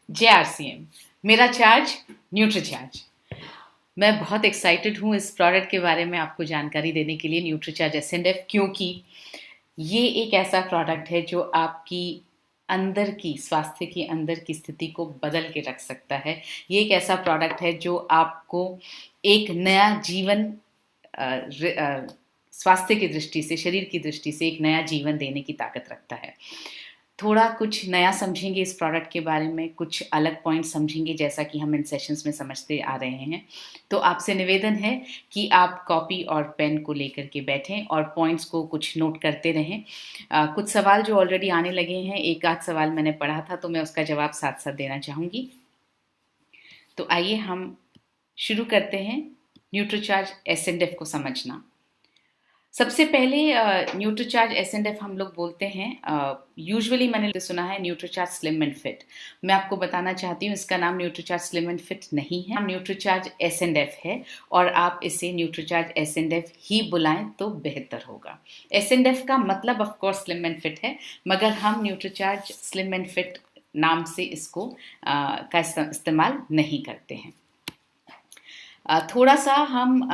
JRCM मेरा charge Nutricharge. मैं बहुत एक्साइटेड हूँ इस प्रोडक्ट के बारे में आपको जानकारी देने के लिए, न्यूट्रीचार्ज एसएनएफ, क्योंकि ये एक ऐसा प्रोडक्ट है जो आपकी अंदर की स्वास्थ्य की अंदर की स्थिति को बदल के रख सकता है। ये एक ऐसा प्रोडक्ट है जो आपको एक नया जीवन स्वास्थ्य की दृष्टि से, शरीर की दृष्टि से एक नया जीवन देने की ताकत रखता है। थोड़ा कुछ नया समझेंगे इस प्रोडक्ट के बारे में, कुछ अलग पॉइंट समझेंगे जैसा कि हम इन सेशंस में समझते आ रहे हैं। तो आपसे निवेदन है कि आप कॉपी और पेन को लेकर के बैठें और पॉइंट्स को कुछ नोट करते रहें। कुछ सवाल जो ऑलरेडी आने लगे हैं, एक आध सवाल मैंने पढ़ा था तो मैं उसका जवाब साथ साथ देना चाहूँगी। तो आइए हम शुरू करते हैं न्यूट्रीचार्ज एसएनएफ को समझना। सबसे पहले न्यूट्रीचार्ज एसएनएफ हम लोग बोलते हैं, यूजुअली मैंने सुना है न्यूट्रीचार्ज स्लिम एंड फिट। मैं आपको बताना चाहती हूँ इसका नाम न्यूट्रीचार्ज स्लिम एंड फिट नहीं है, न्यूट्रीचार्ज एसएनएफ है और आप इसे न्यूट्रीचार्ज एसएनएफ ही बुलाएं तो बेहतर होगा। एसएनएफ का मतलब of course slim and fit है, मगर हम न्यूट्रीचार्ज स्लिम एंड फिट नाम से इसको का इस्तेमाल नहीं करते हैं। थोड़ा सा हम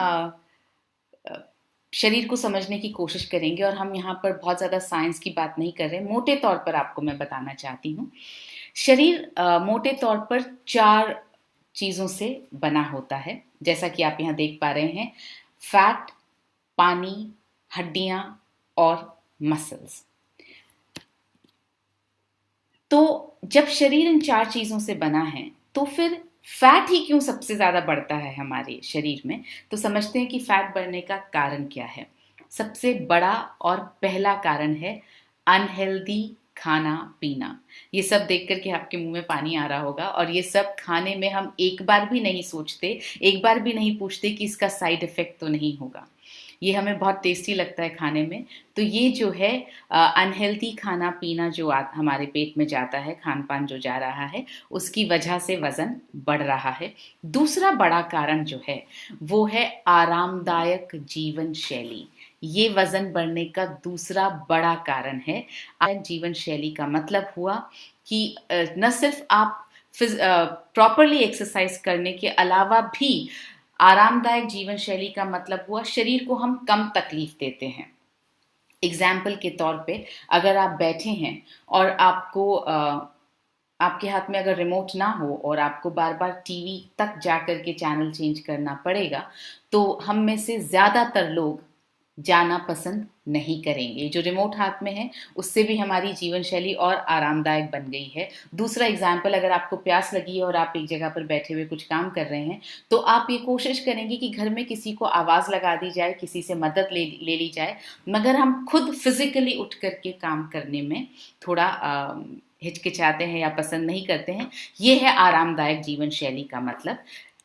शरीर को समझने की कोशिश करेंगे और हम यहाँ पर बहुत ज़्यादा साइंस की बात नहीं कर रहे। मोटे तौर पर आपको मैं बताना चाहती हूँ, शरीर मोटे तौर पर 4 चीज़ों से बना होता है, जैसा कि आप यहाँ देख पा रहे हैं। फैट, पानी, हड्डियाँ और मसल्स। तो जब शरीर इन 4 चीज़ों से बना है तो फिर फैट ही क्यों सबसे ज़्यादा बढ़ता है हमारे शरीर में? तो समझते हैं कि फैट बढ़ने का कारण क्या है। सबसे बड़ा और पहला कारण है अनहेल्दी खाना पीना। ये सब देख कर के आपके मुंह में पानी आ रहा होगा, और ये सब खाने में हम एक बार भी नहीं सोचते, एक बार भी नहीं पूछते कि इसका साइड इफेक्ट तो नहीं होगा। ये हमें बहुत टेस्टी लगता है खाने में। तो ये जो है अनहेल्दी खाना पीना जो हमारे पेट में जाता है, खान पान जो जा रहा है, उसकी वजह से वज़न बढ़ रहा है। दूसरा बड़ा कारण जो है वो है आरामदायक जीवन शैली। ये वज़न बढ़ने का दूसरा बड़ा कारण है। आरामदायक जीवन शैली का मतलब हुआ कि न सिर्फ आप प्रॉपरली एक्सरसाइज करने के अलावा भी आरामदायक जीवन शैली का मतलब हुआ शरीर को हम कम तकलीफ देते हैं। एग्जाम्पल के तौर पे, अगर आप बैठे हैं और आपके हाथ में अगर रिमोट ना हो और आपको बार बार टीवी तक जा कर के चैनल चेंज करना पड़ेगा, तो हम में से ज़्यादातर लोग जाना पसंद नहीं करेंगे। जो रिमोट हाथ में है उससे भी हमारी जीवन शैली और आरामदायक बन गई है। दूसरा एग्जाम्पल, अगर आपको प्यास लगी है और आप एक जगह पर बैठे हुए कुछ काम कर रहे हैं, तो आप ये कोशिश करेंगे कि घर में किसी को आवाज़ लगा दी जाए, किसी से मदद ले ली जाए, मगर हम खुद फिजिकली उठ करके काम करने में थोड़ा हिचकिचाते हैं या पसंद नहीं करते हैं। ये है आरामदायक जीवन शैली का मतलब।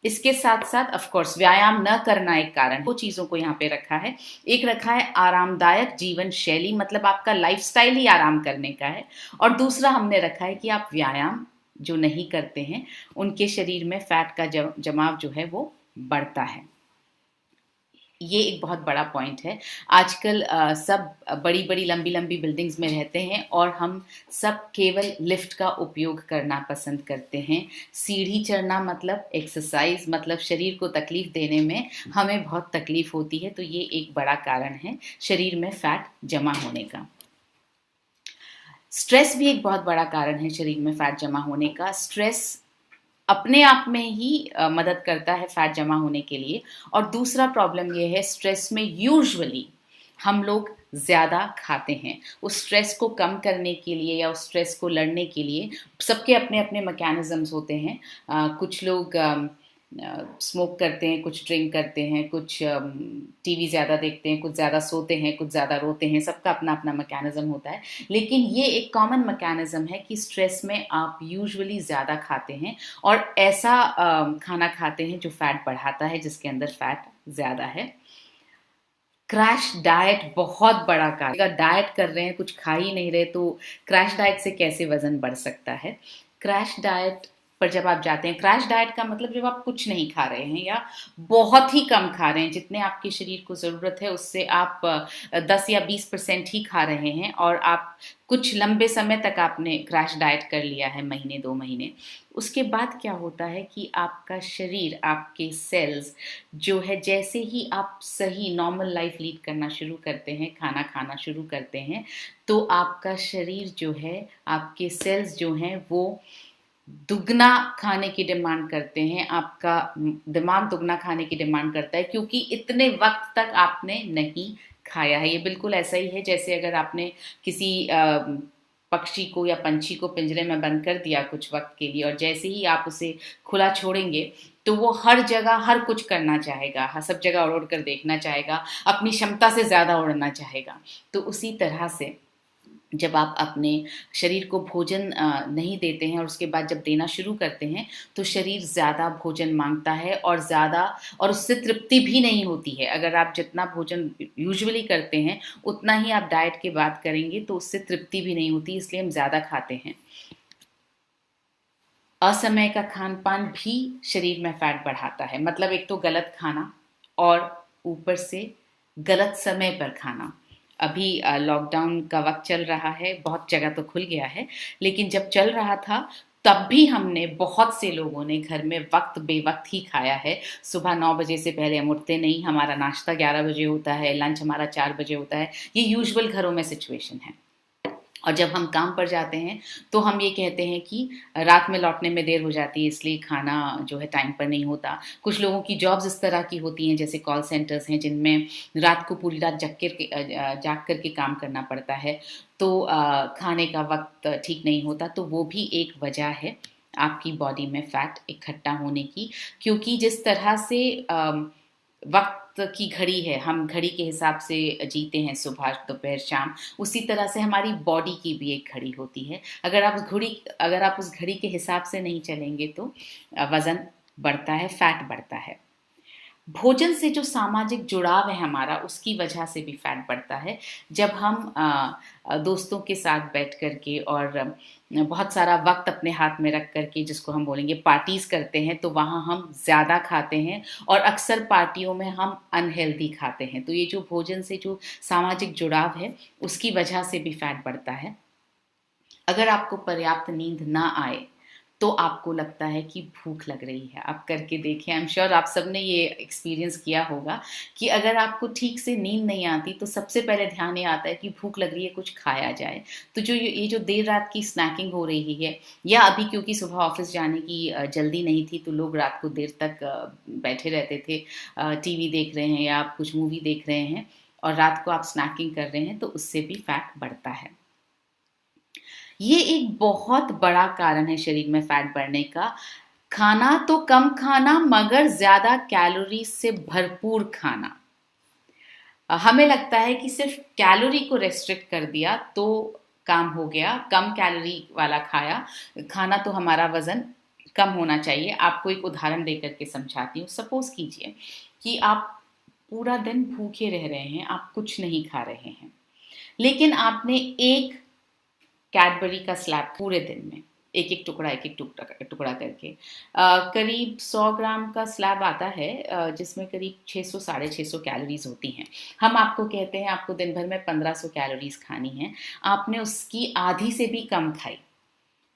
इसके साथ साथ ऑफ कोर्स व्यायाम न करना एक कारण। 2 चीजों को यहाँ पे रखा है। एक रखा है आरामदायक जीवन शैली, मतलब आपका लाइफस्टाइल ही आराम करने का है, और दूसरा हमने रखा है कि आप व्यायाम जो नहीं करते हैं उनके शरीर में फैट का जमाव जो है वो बढ़ता है। ये एक बहुत बड़ा पॉइंट है। आजकल सब बड़ी बड़ी लंबी लंबी बिल्डिंग्स में रहते हैं और हम सब केवल लिफ्ट का उपयोग करना पसंद करते हैं। सीढ़ी चढ़ना मतलब एक्सरसाइज, मतलब शरीर को तकलीफ देने में हमें बहुत तकलीफ होती है। तो ये एक बड़ा कारण है शरीर में फैट जमा होने का। स्ट्रेस भी एक बहुत बड़ा कारण है शरीर में फैट जमा होने का। स्ट्रेस अपने आप में ही मदद करता है फैट जमा होने के लिए। और दूसरा प्रॉब्लम ये है, स्ट्रेस में यूजुअली हम लोग ज़्यादा खाते हैं। उस स्ट्रेस को कम करने के लिए या उस स्ट्रेस को लड़ने के लिए सबके अपने अपने मैकेनिज्म्स होते हैं। कुछ लोग स्मोक करते हैं, कुछ ड्रिंक करते हैं, कुछ टीवी ज़्यादा देखते हैं, कुछ ज़्यादा सोते हैं, कुछ ज़्यादा रोते हैं। सबका अपना अपना मैकेनिज्म होता है, लेकिन ये एक कॉमन मैकेनिज्म है कि स्ट्रेस में आप यूजुअली ज़्यादा खाते हैं और ऐसा खाना खाते हैं जो फैट बढ़ाता है, जिसके अंदर फैट ज़्यादा है। क्रैश डाइट बहुत बड़ा कारण। अगर डाइट कर रहे हैं, कुछ खा ही नहीं रहे, तो क्रैश डाइट से कैसे वज़न बढ़ सकता है? क्रैश डाइट पर जब आप जाते हैं, क्रैश डाइट का मतलब जब आप कुछ नहीं खा रहे हैं या बहुत ही कम खा रहे हैं, जितने आपके शरीर को ज़रूरत है उससे आप 10 या 20% ही खा रहे हैं, और आप कुछ लंबे समय तक आपने क्रैश डाइट कर लिया है, महीने 2 महीने, उसके बाद क्या होता है कि आपका शरीर, आपके सेल्स जो है, जैसे ही आप सही नॉर्मल लाइफ लीड करना शुरू करते हैं, खाना खाना शुरू करते हैं, तो आपका शरीर जो है, आपके सेल्स जो हैं वो दुगना खाने की डिमांड करते हैं, आपका दिमाग दुगना खाने की डिमांड करता है, क्योंकि इतने वक्त तक आपने नहीं खाया है। ये बिल्कुल ऐसा ही है जैसे अगर आपने किसी पक्षी को या पंछी को पिंजरे में बंद कर दिया कुछ वक्त के लिए, और जैसे ही आप उसे खुला छोड़ेंगे तो वो हर जगह हर कुछ करना चाहेगा, सब जगह उड़ उड़ कर देखना चाहेगा, अपनी क्षमता से ज़्यादा उड़ना चाहेगा। तो उसी तरह से जब आप अपने शरीर को भोजन नहीं देते हैं और उसके बाद जब देना शुरू करते हैं, तो शरीर ज़्यादा भोजन मांगता है और ज़्यादा, और उससे तृप्ति भी नहीं होती है। अगर आप जितना भोजन यूजुअली करते हैं उतना ही आप डाइट के बाद करेंगे तो उससे तृप्ति भी नहीं होती, इसलिए हम ज़्यादा खाते हैं। असमय का खान पान भी शरीर में फैट बढ़ाता है, मतलब एक तो गलत खाना और ऊपर से गलत समय पर खाना। अभी लॉकडाउन का वक्त चल रहा है, बहुत जगह तो खुल गया है, लेकिन जब चल रहा था तब भी हमने, बहुत से लोगों ने घर में वक्त बेवक्त ही खाया है। सुबह 9 बजे से पहले हम उठते नहीं, हमारा नाश्ता 11 बजे होता है, लंच हमारा 4 बजे होता है। ये यूजुअल घरों में सिचुएशन है। और जब हम काम पर जाते हैं तो हम ये कहते हैं कि रात में लौटने में देर हो जाती है, इसलिए खाना जो है टाइम पर नहीं होता। कुछ लोगों की जॉब्स इस तरह की होती हैं, जैसे कॉल सेंटर्स हैं जिनमें रात को पूरी रात जाग कर के काम करना पड़ता है, तो खाने का वक्त ठीक नहीं होता। तो वो भी एक वजह है आपकी बॉडी में फैट इकट्ठा होने की, क्योंकि जिस तरह से वक्त की घड़ी है, हम घड़ी के हिसाब से जीते हैं, सुबह दोपहर शाम, उसी तरह से हमारी बॉडी की भी एक घड़ी होती है। अगर आप उस घड़ी के हिसाब से नहीं चलेंगे तो वज़न बढ़ता है, फैट बढ़ता है। भोजन से जो सामाजिक जुड़ाव है हमारा, उसकी वजह से भी फैट बढ़ता है। जब हम दोस्तों के साथ बैठ कर के और बहुत सारा वक्त अपने हाथ में रख कर के, जिसको हम बोलेंगे पार्टीज करते हैं, तो वहाँ हम ज़्यादा खाते हैं और अक्सर पार्टियों में हम अनहेल्दी खाते हैं। तो ये जो भोजन से जो सामाजिक जुड़ाव है, उसकी वजह से भी फैट बढ़ता है। अगर आपको पर्याप्त नींद ना आए तो आपको लगता है कि भूख लग रही है। आप करके देखें, आई एम श्योर आप सबने ये एक्सपीरियंस किया होगा कि अगर आपको ठीक से नींद नहीं आती तो सबसे पहले ध्यान ये आता है कि भूख लग रही है, कुछ खाया जाए। तो जो ये जो देर रात की स्नैकिंग हो रही है, या अभी क्योंकि सुबह ऑफिस जाने की जल्दी नहीं थी तो लोग रात को देर तक बैठे रहते थे, टीवी देख रहे हैं या आप कुछ मूवी देख रहे हैं और रात को आप स्नैकिंग कर रहे हैं, तो उससे भी फैट बढ़ता है। ये एक बहुत बड़ा कारण है शरीर में फैट बढ़ने का। खाना तो कम खाना, मगर ज्यादा कैलोरीज से भरपूर खाना। हमें लगता है कि सिर्फ कैलोरी को रेस्ट्रिक्ट कर दिया तो काम हो गया, कम कैलोरी वाला खाया, खाना तो हमारा वजन कम होना चाहिए। आपको एक उदाहरण देकर के समझाती हूँ। सपोज कीजिए कि आप पूरा दिन भूखे रह रहे हैं, आप कुछ नहीं खा रहे हैं, लेकिन आपने एक कैडबरी का स्लैब पूरे दिन में एक एक टुकड़ा करके, करीब 100 ग्राम का स्लैब आता है, जिसमें करीब 600 साढ़े 600 कैलोरीज होती हैं। हम आपको कहते हैं आपको दिन भर में 1500 कैलोरीज खानी है, आपने उसकी आधी से भी कम खाई,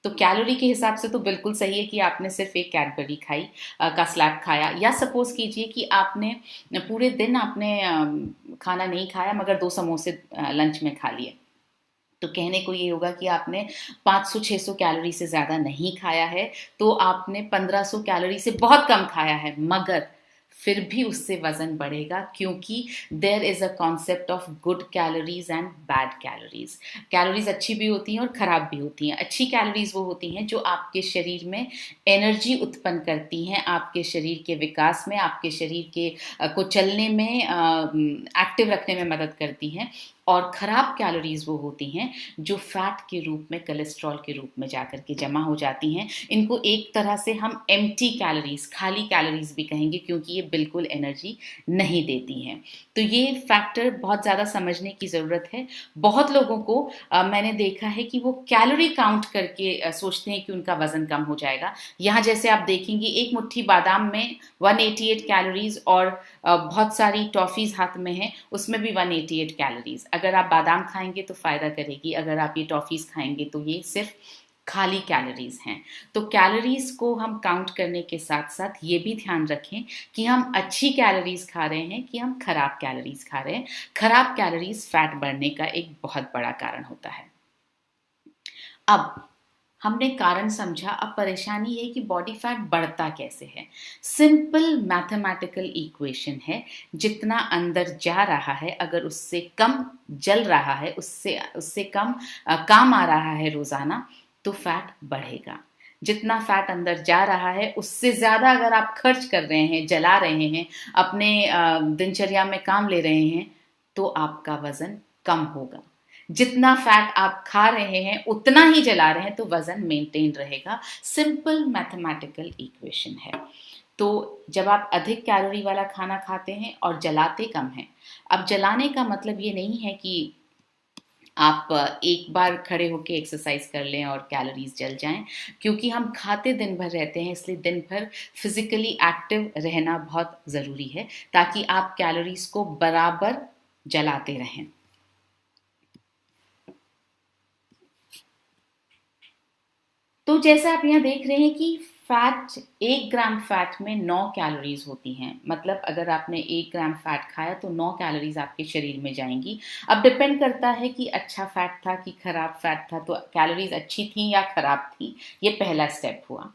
तो कैलोरी के हिसाब से तो बिल्कुल सही है कि आपने सिर्फ एक कैडबरी खाई का स्लैब खाया। या सपोज कीजिए कि आपने पूरे दिन आपने खाना नहीं खाया मगर 2 समोसे लंच में खा लिए, तो कहने को ये होगा कि आपने 500-600 कैलोरी से ज़्यादा नहीं खाया है, तो आपने 1500 कैलोरी से बहुत कम खाया है, मगर फिर भी उससे वजन बढ़ेगा, क्योंकि there is a concept of good calories and bad calories. Calories अच्छी भी होती हैं और ख़राब भी होती हैं। अच्छी कैलोरीज वो होती हैं जो आपके शरीर में एनर्जी उत्पन्न करती हैं, आपके शरीर के विकास में, आपके शरीर के को चलने में, एक्टिव रखने में मदद करती हैं। और खराब कैलोरीज वो होती हैं जो फैट के रूप में, कोलेस्ट्रॉल के रूप में जाकर के जमा हो जाती हैं। इनको एक तरह से हम एम्प्टी कैलोरीज, खाली कैलोरीज भी कहेंगे, क्योंकि ये बिल्कुल एनर्जी नहीं देती हैं। तो ये फैक्टर बहुत ज़्यादा समझने की ज़रूरत है। बहुत लोगों को मैंने देखा है कि वो कैलोरी काउंट करके सोचते हैं कि उनका वज़न कम हो जाएगा। यहाँ जैसे आप देखेंगे एक मुट्ठी बादाम में 188 कैलोरीज और बहुत सारी टॉफ़ीज़ हाथ में हैं, उसमें भी 188 कैलोरीज। अगर आप बादाम खाएंगे तो फ़ायदा करेगी, अगर आप ये टॉफ़ीज़ खाएंगे तो ये सिर्फ खाली कैलोरीज हैं। तो कैलोरीज को हम काउंट करने के साथ साथ ये भी ध्यान रखें कि हम अच्छी कैलोरीज खा रहे हैं कि हम खराब कैलोरीज खा रहे हैं। खराब कैलोरीज फैट बढ़ने का एक बहुत बड़ा कारण होता है। अब हमने कारण समझा, अब परेशानी है कि बॉडी फैट बढ़ता कैसे है। सिंपल मैथमेटिकल इक्वेशन है, जितना अंदर जा रहा है अगर उससे कम जल रहा है, उससे उससे कम काम आ रहा है रोजाना, तो फैट बढ़ेगा। जितना फैट अंदर जा रहा है उससे ज्यादा अगर आप खर्च कर रहे हैं, जला रहे हैं, अपने दिनचर्या में काम ले रहे हैं, तो आपका वजन कम होगा। जितना फैट आप खा रहे हैं उतना ही जला रहे हैं तो वजन मेंटेन रहेगा। सिंपल मैथमेटिकल इक्वेशन है। तो जब आप अधिक कैलोरी वाला खाना खाते हैं और जलाते कम हैं, अब जलाने का मतलब ये नहीं है कि आप एक बार खड़े होके एक्सरसाइज कर लें और कैलोरीज जल जाएं, क्योंकि हम खाते दिन भर रहते हैं, इसलिए दिन भर फिजिकली एक्टिव रहना बहुत ज़रूरी है ताकि आप कैलोरीज को बराबर जलाते रहें। तो जैसा आप यहाँ देख रहे हैं कि फैट, 1 ग्राम फैट में 9 कैलोरीज होती हैं। मतलब अगर आपने 1 ग्राम फैट खाया तो 9 कैलोरीज आपके शरीर में जाएंगी। अब डिपेंड करता है कि अच्छा फैट था कि खराब फैट था, तो कैलोरीज अच्छी थी या खराब थी, ये पहला स्टेप हुआ।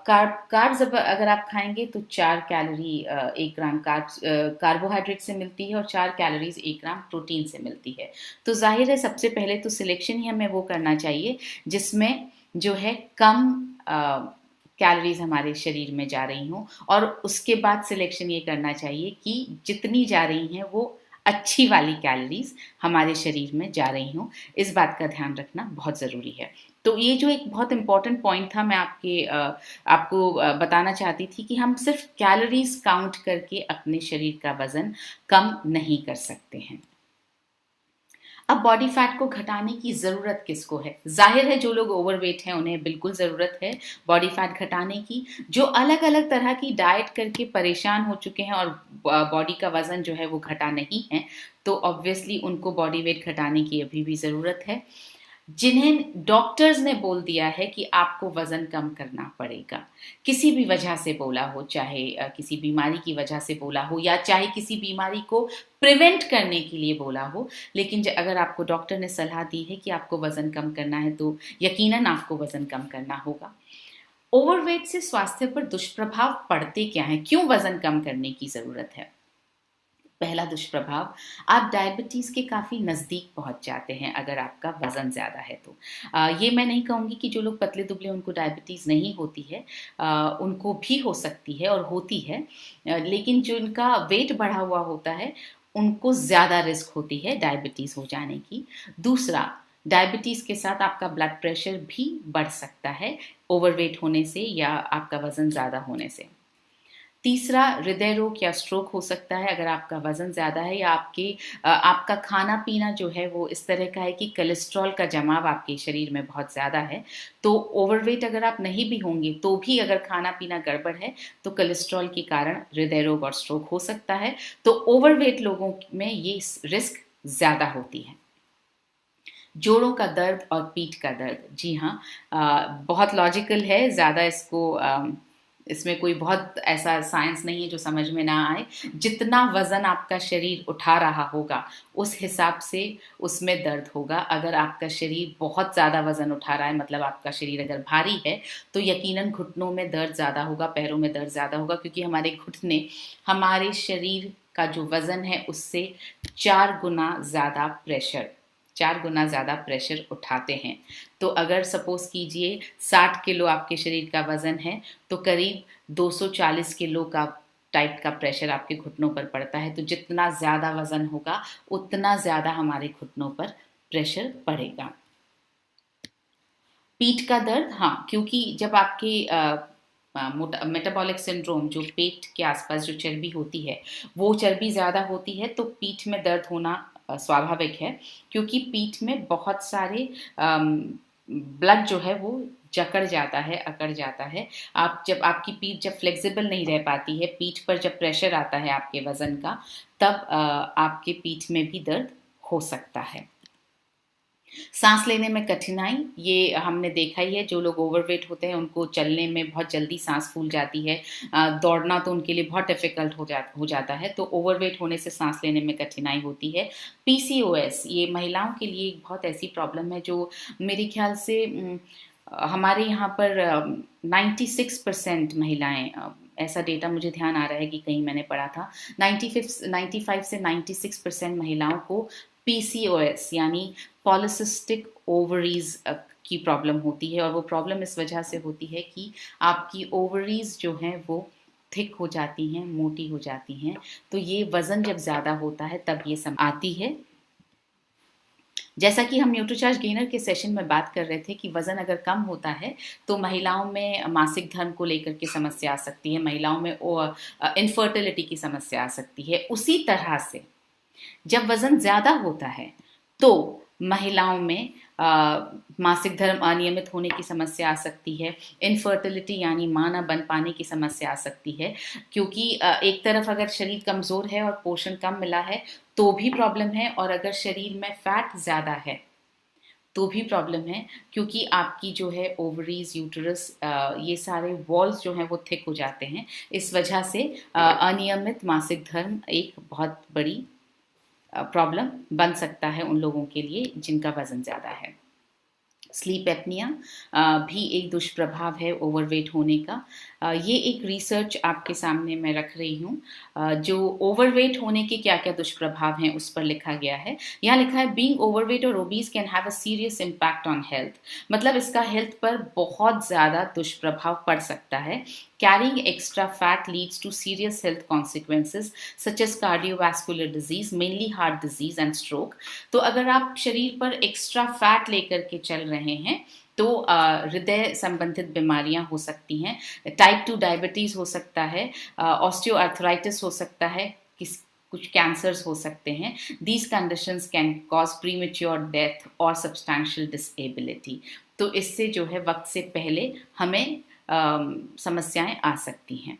कार्ब्स अगर आप खाएंगे तो 4 कैलोरी 1 ग्राम कार्बोहाइड्रेट से मिलती है और 4 कैलोरीज 1 ग्राम प्रोटीन से मिलती है। तो जाहिर है सबसे पहले तो सिलेक्शन ही हमें वो करना चाहिए जिसमें जो है कम कैलोरीज हमारे शरीर में जा रही हों, और उसके बाद सिलेक्शन ये करना चाहिए कि जितनी जा रही हैं वो अच्छी वाली कैलोरीज हमारे शरीर में जा रही हों। इस बात का ध्यान रखना बहुत ज़रूरी है। तो ये जो एक बहुत इंपॉर्टेंट पॉइंट था, मैं आपको बताना चाहती थी कि हम सिर्फ कैलोरीज काउंट करके अपने शरीर का वजन कम नहीं कर सकते हैं। अब बॉडी फैट को घटाने की ज़रूरत किसको है? जाहिर है जो लोग ओवरवेट हैं उन्हें बिल्कुल ज़रूरत है बॉडी फैट घटाने की। जो अलग अलग तरह की डाइट करके परेशान हो चुके हैं और बॉडी का वज़न जो है वो घटा नहीं है, तो ऑब्वियसली उनको बॉडी वेट घटाने की अभी भी ज़रूरत है। जिन्हें डॉक्टर्स ने बोल दिया है कि आपको वजन कम करना पड़ेगा, किसी भी वजह से बोला हो, चाहे किसी बीमारी की वजह से बोला हो या चाहे किसी बीमारी को प्रिवेंट करने के लिए बोला हो, लेकिन अगर आपको डॉक्टर ने सलाह दी है कि आपको वजन कम करना है तो यकीनन आपको वजन कम करना होगा। ओवरवेट से स्वास्थ्य पर दुष्प्रभाव पड़ते क्या हैं? क्यों वजन कम करने की जरूरत है? पहला दुष्प्रभाव, आप डायबिटीज़ के काफ़ी नज़दीक पहुंच जाते हैं अगर आपका वज़न ज़्यादा है तो। ये मैं नहीं कहूँगी कि जो लोग पतले दुबले उनको डायबिटीज़ नहीं होती है, उनको भी हो सकती है और होती है, लेकिन जो इनका वेट बढ़ा हुआ होता है उनको ज़्यादा रिस्क होती है डायबिटीज़ हो जाने की। दूसरा, डायबिटीज़ के साथ आपका ब्लड प्रेशर भी बढ़ सकता है ओवरवेट होने से या आपका वज़न ज़्यादा होने से। तीसरा, हृदय रोग या स्ट्रोक हो सकता है अगर आपका वजन ज़्यादा है या आपका खाना पीना जो है वो इस तरह का है कि कोलेस्ट्रॉल का जमाव आपके शरीर में बहुत ज़्यादा है। तो ओवरवेट अगर आप नहीं भी होंगे तो भी अगर खाना पीना गड़बड़ है तो कोलेस्ट्रॉल के कारण हृदय रोग और स्ट्रोक हो सकता है। तो ओवरवेट लोगों में ये रिस्क ज़्यादा होती है। जोड़ों का दर्द और पीठ का दर्द, जी हाँ, बहुत लॉजिकल है, ज़्यादा इसमें कोई बहुत ऐसा साइंस नहीं है जो समझ में ना आए। जितना वजन आपका शरीर उठा रहा होगा उस हिसाब से उसमें दर्द होगा। अगर आपका शरीर बहुत ज़्यादा वजन उठा रहा है, मतलब आपका शरीर अगर भारी है, तो यकीनन घुटनों में दर्द ज़्यादा होगा, पैरों में दर्द ज़्यादा होगा, क्योंकि हमारे घुटने हमारे शरीर का जो वजन है उससे 4 गुना ज़्यादा प्रेशर उठाते हैं। तो अगर सपोज कीजिए 60 किलो आपके शरीर का वज़न है तो करीब 240 किलो का टाइप का प्रेशर आपके घुटनों पर पड़ता है। तो जितना ज़्यादा वज़न होगा उतना ज़्यादा हमारे घुटनों पर प्रेशर पड़ेगा। पीठ का दर्द, हाँ, क्योंकि जब आपके मेटाबॉलिक सिंड्रोम, जो पेट के आसपास जो चर्बी होती है वो चर्बी ज़्यादा होती है तो पीठ में दर्द होना स्वाभाविक है, क्योंकि पीठ में बहुत सारे ब्लड जो है वो जकड़ जाता है, अकड़ जाता है। जब आपकी पीठ जब फ्लेक्सिबल नहीं रह पाती है, पीठ पर जब प्रेशर आता है आपके वजन का, तब आपके पीठ में भी दर्द हो सकता है। सांस लेने में कठिनाई, ये हमने देखा ही है, जो लोग ओवरवेट होते हैं उनको चलने में बहुत जल्दी सांस फूल जाती है, दौड़ना तो उनके लिए बहुत डिफिकल्ट हो जाता है, तो ओवरवेट होने से सांस लेने में कठिनाई होती है। पीसीओएस, ये महिलाओं के लिए एक बहुत ऐसी प्रॉब्लम है जो मेरे ख्याल से हमारे यहाँ पर 96% महिलाएं, ऐसा डेटा मुझे ध्यान आ रहा है कि कहीं मैंने पढ़ा था, 95 से 96% महिलाओं को पीसीओएस यानी पॉलिसिस्टिक ओवरीज की प्रॉब्लम होती है। और वो प्रॉब्लम इस वजह से होती है कि आपकी ओवरीज जो हैं वो थिक हो जाती हैं, मोटी हो जाती हैं। तो ये वज़न जब ज़्यादा होता है तब ये सब आती है। जैसा कि हम न्यूट्रीचार्ज गेनर के सेशन में बात कर रहे थे कि वज़न अगर कम होता है तो महिलाओं में मासिक धर्म को लेकर के समस्या आ सकती है, महिलाओं में इनफर्टिलिटी की समस्या आ सकती है। उसी तरह से जब वज़न ज़्यादा होता है तो महिलाओं में मासिक धर्म अनियमित होने की समस्या आ सकती है, इनफर्टिलिटी यानी मां न बन पाने की समस्या आ सकती है, क्योंकि एक तरफ अगर शरीर कमज़ोर है और पोषण कम मिला है तो भी प्रॉब्लम है, और अगर शरीर में फैट ज़्यादा है तो भी प्रॉब्लम है, क्योंकि आपकी जो है ओवरीज, यूटरस, ये सारे वॉल्स जो हैं वो थिक हो जाते हैं। इस वजह से अनियमित मासिक धर्म एक बहुत बड़ी प्रॉब्लम बन सकता है उन लोगों के लिए जिनका वज़न ज़्यादा है। स्लीप एपनिया भी एक दुष्प्रभाव है ओवरवेट होने का। ये एक रिसर्च आपके सामने मैं रख रही हूँ, जो ओवरवेट होने के क्या क्या दुष्प्रभाव हैं उस पर लिखा गया है। यहाँ लिखा है, बीइंग ओवरवेट और obese can have a serious impact on health. मतलब इसका हेल्थ पर बहुत ज़्यादा दुष्प्रभाव पड़ सकता है। Carrying extra fat leads to serious health consequences such as cardiovascular disease, mainly heart disease and stroke. तो अगर आप शरीर पर एक्स्ट्रा फैट लेकर के चल रहे हैं तो हृदय संबंधित बीमारियां हो सकती हैं, टाइप 2 डायबिटीज हो सकता है, ऑस्टियोआर्थराइटिस हो सकता है, कुछ कैंसर्स हो सकते हैं। These conditions can cause premature death और substantial disability. तो इससे जो है वक्त से पहले हमें समस्याएं आ सकती हैं।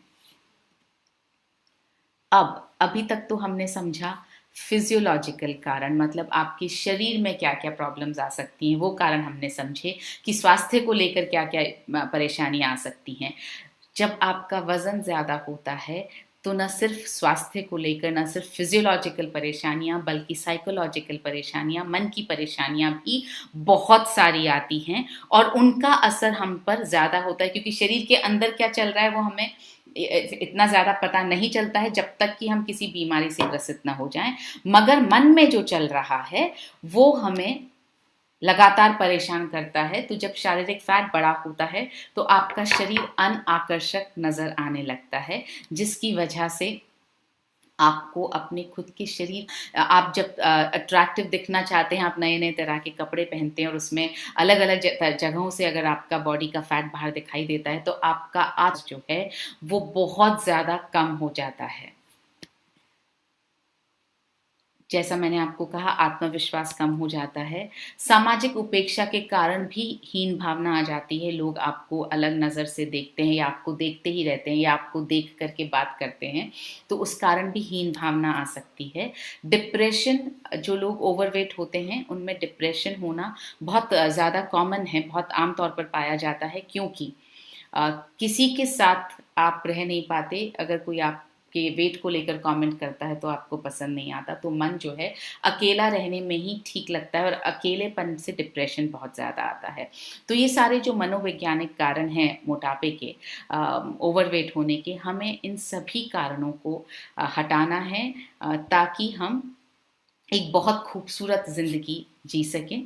अभी तक तो हमने समझा फिजियोलॉजिकल कारण, मतलब आपके शरीर में क्या क्या प्रॉब्लम्स आ सकती हैं, वो कारण हमने समझे कि स्वास्थ्य को लेकर क्या क्या परेशानियां आ सकती हैं। जब आपका वज़न ज़्यादा होता है तो न सिर्फ स्वास्थ्य को लेकर, न सिर्फ फिजियोलॉजिकल परेशानियां, बल्कि साइकोलॉजिकल परेशानियां, मन की परेशानियां भी बहुत सारी आती हैं, और उनका असर हम पर ज़्यादा होता है, क्योंकि शरीर के अंदर क्या चल रहा है वो हमें इतना ज़्यादा पता नहीं चलता है जब तक कि हम किसी बीमारी से ग्रसित ना हो जाएं, मगर मन में जो चल रहा है वो हमें लगातार परेशान करता है। तो जब शारीरिक फैट बड़ा होता है तो आपका शरीर अनाकर्षक नजर आने लगता है, जिसकी वजह से आपको अपने खुद के शरीर, आप जब अट्रैक्टिव दिखना चाहते हैं, आप नए नए तरह के कपड़े पहनते हैं और उसमें अलग अलग जगहों से अगर आपका बॉडी का फैट बाहर दिखाई देता है तो आपका आज जो है वो बहुत ज़्यादा कम हो जाता है। जैसा मैंने आपको कहा, आत्मविश्वास कम हो जाता है, सामाजिक उपेक्षा के कारण भी हीन भावना आ जाती है, लोग आपको अलग नज़र से देखते हैं या आपको देखते ही रहते हैं या आपको देख करके बात करते हैं, तो उस कारण भी हीन भावना आ सकती है। डिप्रेशन, जो लोग ओवरवेट होते हैं उनमें डिप्रेशन होना बहुत ज़्यादा कॉमन है, बहुत आम तौर पर पाया जाता है, क्योंकि किसी के साथ आप रह नहीं पाते। अगर कोई आप के वेट को लेकर कमेंट करता है तो आपको पसंद नहीं आता, तो मन जो है अकेला रहने में ही ठीक लगता है, और अकेलेपन से डिप्रेशन बहुत ज़्यादा आता है। तो ये सारे जो मनोवैज्ञानिक कारण हैं मोटापे के, ओवरवेट होने के, हमें इन सभी कारणों को हटाना है, ताकि हम एक बहुत खूबसूरत ज़िंदगी जी सकें।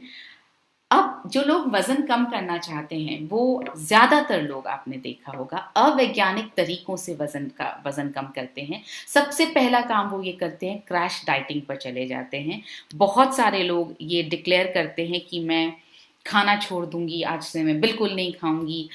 अब जो लोग वजन कम करना चाहते हैं, वो ज्यादातर लोग आपने देखा होगा अवैज्ञानिक तरीकों से वजन कम करते हैं। सबसे पहला काम वो ये करते हैं, क्रैश डाइटिंग पर चले जाते हैं। बहुत सारे लोग ये डिक्लेयर करते हैं कि मैं खाना छोड़ दूंगी, आज से मैं बिल्कुल नहीं खाऊंगी।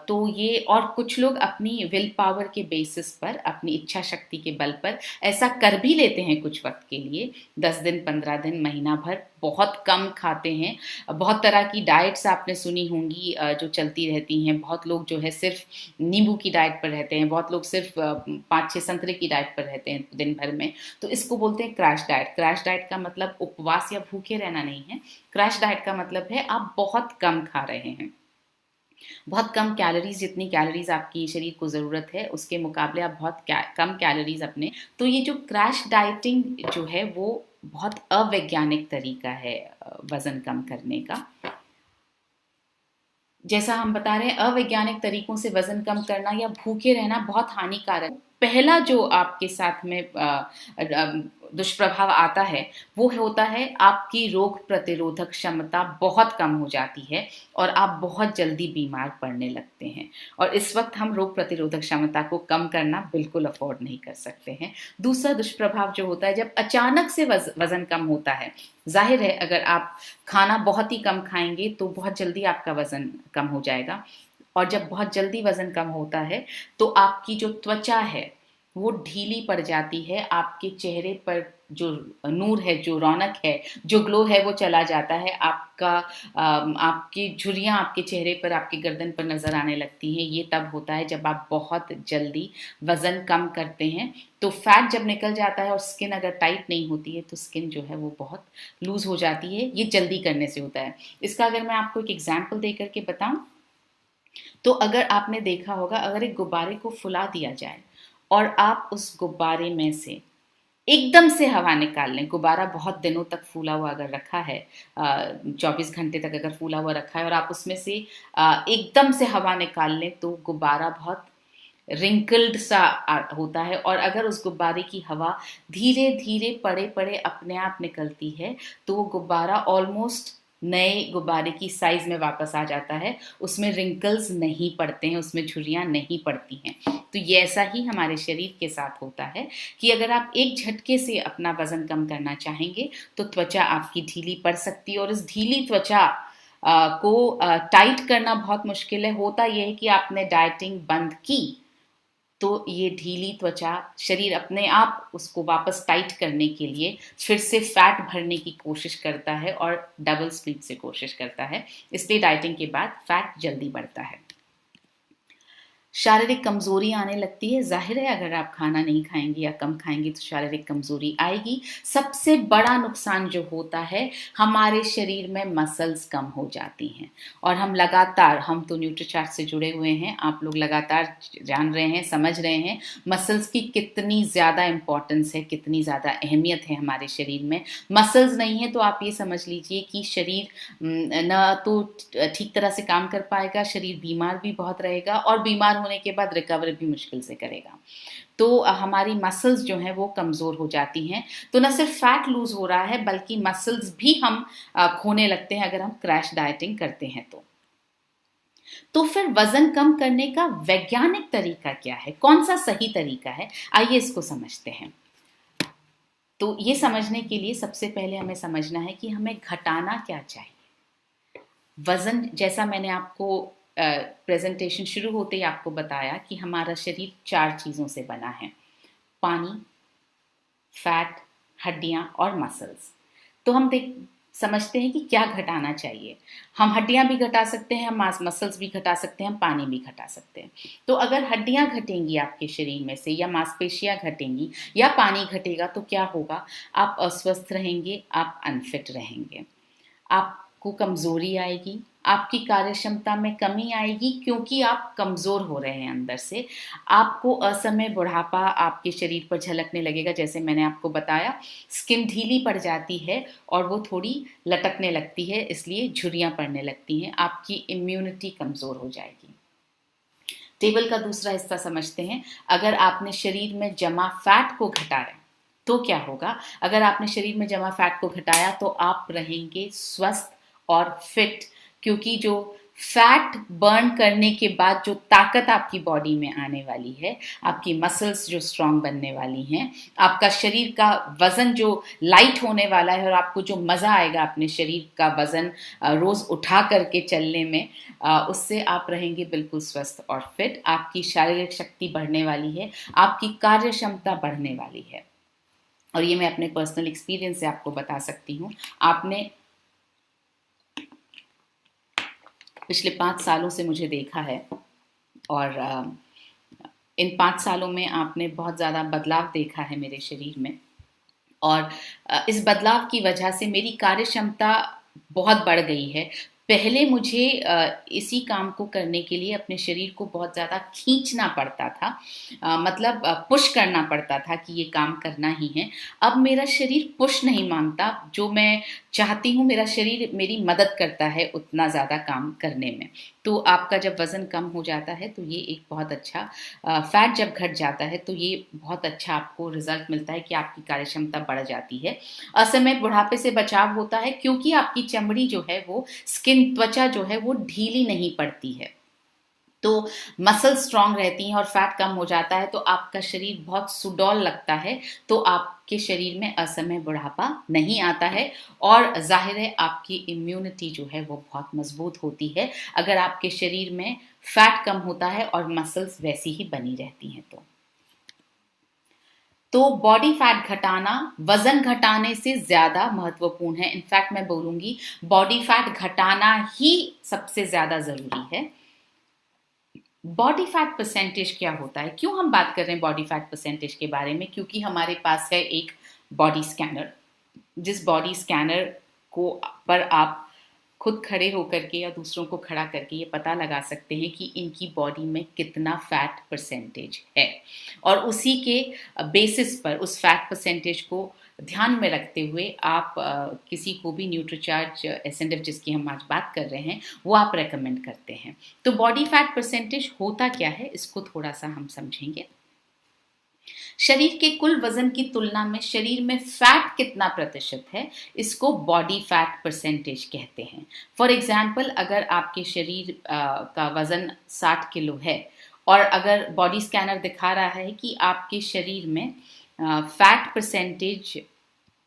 तो ये, और कुछ लोग अपनी विल पावर के बेसिस पर, अपनी इच्छा शक्ति के बल पर ऐसा कर भी लेते हैं कुछ वक्त के लिए, 10 दिन, 15 दिन, महीना भर बहुत कम खाते हैं। बहुत तरह की डाइट्स आपने सुनी होंगी जो चलती रहती हैं। बहुत लोग जो है सिर्फ नींबू की डाइट पर रहते हैं, बहुत लोग सिर्फ 5-6 संतरे की डाइट पर रहते हैं दिन भर में। तो इसको बोलते हैं क्रैश डाइट। क्रैश डाइट का मतलब उपवास या भूखे रहना नहीं है। क्रैश डाइट का मतलब है आप बहुत कम खा रहे हैं, बहुत कम कैलोरीज, जितनी कैलोरीज आपकी शरीर को ज़रूरत है उसके मुकाबले आप बहुत कम कैलोरीज अपने। तो ये जो क्रैश डाइटिंग जो है वो बहुत अवैज्ञानिक तरीका है वजन कम करने का। जैसा हम बता रहे हैं, अवैज्ञानिक तरीकों से वजन कम करना या भूखे रहना बहुत हानिकारक है। पहला जो आपके साथ में दुष्प्रभाव आता है वो होता है आपकी रोग प्रतिरोधक क्षमता बहुत कम हो जाती है और आप बहुत जल्दी बीमार पड़ने लगते हैं। और इस वक्त हम रोग प्रतिरोधक क्षमता को कम करना बिल्कुल अफोर्ड नहीं कर सकते हैं। दूसरा दुष्प्रभाव जो होता है, जब अचानक से वजन कम होता है, जाहिर है अगर आप खाना बहुत ही कम खाएंगे तो बहुत जल्दी आपका वजन कम हो जाएगा। और जब बहुत जल्दी वजन कम होता है तो आपकी जो त्वचा है वो ढीली पड़ जाती है, आपके चेहरे पर जो नूर है, जो रौनक है, जो ग्लो है वो चला जाता है। आपकी झुर्रियाँ आपके चेहरे पर, आपके गर्दन पर नजर आने लगती हैं। ये तब होता है जब आप बहुत जल्दी वजन कम करते हैं। तो फैट जब निकल जाता है और स्किन अगर टाइट नहीं होती है तो स्किन जो है वो बहुत लूज हो जाती है। ये जल्दी करने से होता है। इसका अगर मैं आपको एक एग्जाम्पल दे करके बताऊं, तो अगर आपने देखा होगा, अगर एक गुब्बारे को फुला दिया जाए और आप उस गुब्बारे में से एकदम से हवा निकाल लें, गुब्बारा बहुत दिनों तक फूला हुआ अगर रखा है, 24 घंटे तक अगर फूला हुआ रखा है, और आप उसमें से एकदम से हवा निकाल लें तो गुब्बारा बहुत रिंकल्ड सा होता है। और अगर उस गुब्बारे की हवा धीरे धीरे पड़े पड़े अपने आप निकलती है तो वो गुब्बारा ऑलमोस्ट नए गुब्बारे की साइज में वापस आ जाता है। उसमें रिंकल्स नहीं पड़ते हैं, उसमें झुर्रियाँ नहीं पड़ती हैं। तो ये ऐसा ही हमारे शरीर के साथ होता है कि अगर आप एक झटके से अपना वजन कम करना चाहेंगे तो त्वचा आपकी ढीली पड़ सकती है। और इस ढीली त्वचा को टाइट करना बहुत मुश्किल है। होता यह है कि आपने डाइटिंग बंद की तो ये ढीली त्वचा, शरीर अपने आप उसको वापस टाइट करने के लिए फिर से फैट भरने की कोशिश करता है और डबल स्पीड से कोशिश करता है। इसलिए डाइटिंग के बाद फैट जल्दी बढ़ता है। शारीरिक कमजोरी आने लगती है। जाहिर है अगर आप खाना नहीं खाएंगे या कम खाएंगे तो शारीरिक कमजोरी आएगी। सबसे बड़ा नुकसान जो होता है, हमारे शरीर में मसल्स कम हो जाती हैं। और हम लगातार, हम तो न्यूट्रीचार्ट से जुड़े हुए हैं, आप लोग लगातार जान रहे हैं, समझ रहे हैं मसल्स की कितनी ज़्यादा इंपॉर्टेंस है, कितनी ज़्यादा अहमियत है हमारे शरीर में। मसल्स नहीं है तो आप ये समझ लीजिए कि शरीर न तो ठीक तरह से काम कर पाएगा, शरीर बीमार भी बहुत रहेगा और बीमार होने के बाद रिकवर भी मुश्किल से करेगा। तो हमारी मसल्स जो हैं वो कमज़ोर हो जाती हैं। तो न सिर्फ फैट लूज हो रहा है बल्कि मसल्स भी हम खोने लगते हैं अगर हम क्रैश डाइटिंग करते हैं तो फिर वजन कम करने का वैज्ञानिक तरीका क्या है, कौन सा सही तरीका है, आइए इसको समझते हैं। तो ये समझने के लिए सबसे पहले हमें समझना है कि हमें घटाना क्या चाहिए। वजन, जैसा मैंने आपको प्रेजेंटेशन शुरू होते ही आपको बताया कि हमारा शरीर 4 चीज़ों से बना है: पानी, फैट, हड्डियां और मसल्स। तो हम समझते हैं कि क्या घटाना चाहिए। हम हड्डियां भी घटा सकते हैं, हम मसल्स भी घटा सकते हैं, हम पानी भी घटा सकते हैं। तो अगर हड्डियां घटेंगी आपके शरीर में से, या मांसपेशियां घटेंगी, या पानी घटेगा तो क्या होगा? आप अस्वस्थ रहेंगे, आप अनफिट रहेंगे, आपको कमजोरी आएगी, आपकी कार्य क्षमता में कमी आएगी क्योंकि आप कमजोर हो रहे हैं अंदर से। आपको असमय बुढ़ापा आपके शरीर पर झलकने लगेगा। जैसे मैंने आपको बताया, स्किन ढीली पड़ जाती है और वो थोड़ी लटकने लगती है, इसलिए झुर्रियां पड़ने लगती हैं। आपकी इम्यूनिटी कमजोर हो जाएगी। टेबल का दूसरा हिस्सा समझते हैं। अगर आपने शरीर में जमा फैट को घटाया तो क्या होगा? अगर आपने शरीर में जमा फैट को घटाया तो आप रहेंगे स्वस्थ और फिट, क्योंकि जो फैट बर्न करने के बाद जो ताकत आपकी बॉडी में आने वाली है, आपकी मसल्स जो स्ट्रांग बनने वाली हैं, आपका शरीर का वजन जो लाइट होने वाला है और आपको जो मज़ा आएगा अपने शरीर का वजन रोज़ उठा करके चलने में, उससे आप रहेंगे बिल्कुल स्वस्थ और फिट। आपकी शारीरिक शक्ति बढ़ने वाली है, आपकी कार्य क्षमता बढ़ने वाली है। और ये मैं अपने पर्सनल एक्सपीरियंस से आपको बता सकती हूँ। आपने पिछले 5 सालों से मुझे देखा है और इन 5 सालों में आपने बहुत ज़्यादा बदलाव देखा है मेरे शरीर में। और इस बदलाव की वजह से मेरी कार्य क्षमता बहुत बढ़ गई है। पहले मुझे इसी काम को करने के लिए अपने शरीर को बहुत ज़्यादा खींचना पड़ता था, मतलब पुश करना पड़ता था कि ये काम करना ही है। अब मेरा शरीर पुश नहीं मांगता, जो मैं चाहती हूँ मेरा शरीर मेरी मदद करता है उतना ज़्यादा काम करने में। तो आपका जब वज़न कम हो जाता है तो ये एक बहुत अच्छा, फैट जब घट जाता है तो ये बहुत अच्छा आपको रिजल्ट मिलता है कि आपकी कार्य क्षमता बढ़ जाती है। असमय बुढ़ापे से बचाव होता है, क्योंकि आपकी चमड़ी जो है वो त्वचा जो है वो ढीली नहीं पड़ती है, तो मसल स्ट्रांग रहती हैं और फैट कम हो जाता है तो आपका शरीर बहुत सुडौल लगता है। तो आपके शरीर में असमय बुढ़ापा नहीं आता है और जाहिर है आपकी इम्यूनिटी जो है वो बहुत मजबूत होती है अगर आपके शरीर में फैट कम होता है और मसल्स वैसी ही बनी रहती हैं। तो बॉडी फैट घटाना वजन घटाने से ज्यादा महत्वपूर्ण है। इनफैक्ट मैं बोलूंगी बॉडी फैट घटाना ही सबसे ज्यादा जरूरी है। बॉडी फैट परसेंटेज क्या होता है, क्यों हम बात कर रहे हैं बॉडी फैट परसेंटेज के बारे में? क्योंकि हमारे पास है एक बॉडी स्कैनर, जिस बॉडी स्कैनर को पर आप खुद खड़े होकर के या दूसरों को खड़ा करके ये पता लगा सकते हैं कि इनकी बॉडी में कितना फैट परसेंटेज है, और उसी के बेसिस पर उस फैट परसेंटेज को ध्यान में रखते हुए आप किसी को भी न्यूट्रीचार्ज एसेंडिव जिसकी हम आज बात कर रहे हैं वो आप रेकमेंड करते हैं। तो बॉडी फैट परसेंटेज होता क्या है इसको थोड़ा सा हम समझेंगे। शरीर के कुल वजन की तुलना में शरीर में फैट कितना प्रतिशत है, इसको बॉडी फैट परसेंटेज कहते हैं। फॉर एग्जाम्पल, अगर आपके शरीर का वजन 60 किलो है और अगर बॉडी स्कैनर दिखा रहा है कि आपके शरीर में फैट परसेंटेज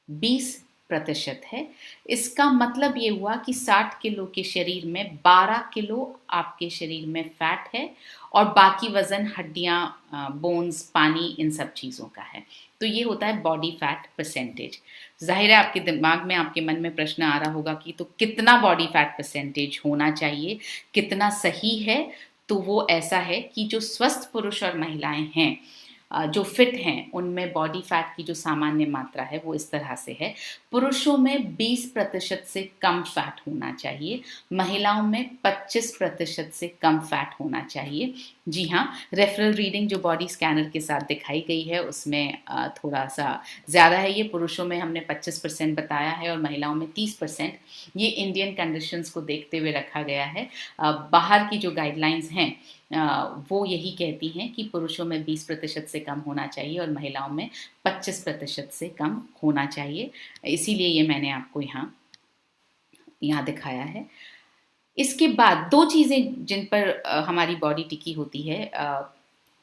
20% है, इसका मतलब ये हुआ कि 60 किलो के शरीर में 12 किलो आपके शरीर में फैट है और बाकी वजन हड्डियां, बोन्स, पानी, इन सब चीज़ों का है। तो ये होता है बॉडी फैट परसेंटेज। जाहिर है आपके दिमाग में, आपके मन में प्रश्न आ रहा होगा कि तो कितना बॉडी फैट परसेंटेज होना चाहिए, कितना सही है? तो वो ऐसा है कि जो स्वस्थ पुरुष और महिलाएं हैं, जो फिट हैं, उनमें बॉडी फैट की जो सामान्य मात्रा है वो इस तरह से है। पुरुषों में 20% से कम फैट होना चाहिए, महिलाओं में 25% से कम फैट होना चाहिए। जी हाँ, रेफरल रीडिंग जो बॉडी स्कैनर के साथ दिखाई गई है उसमें थोड़ा सा ज़्यादा है। ये पुरुषों में हमने 25% बताया है और महिलाओं में 30%। ये इंडियन कंडीशंस को देखते हुए रखा गया है। बाहर की जो गाइडलाइंस हैं वो यही कहती हैं कि पुरुषों में 20% से कम होना चाहिए और महिलाओं में 25% से कम होना चाहिए। इसीलिए ये मैंने आपको यहाँ दिखाया है। इसके बाद दो चीज़ें जिन पर हमारी बॉडी टिकी होती है,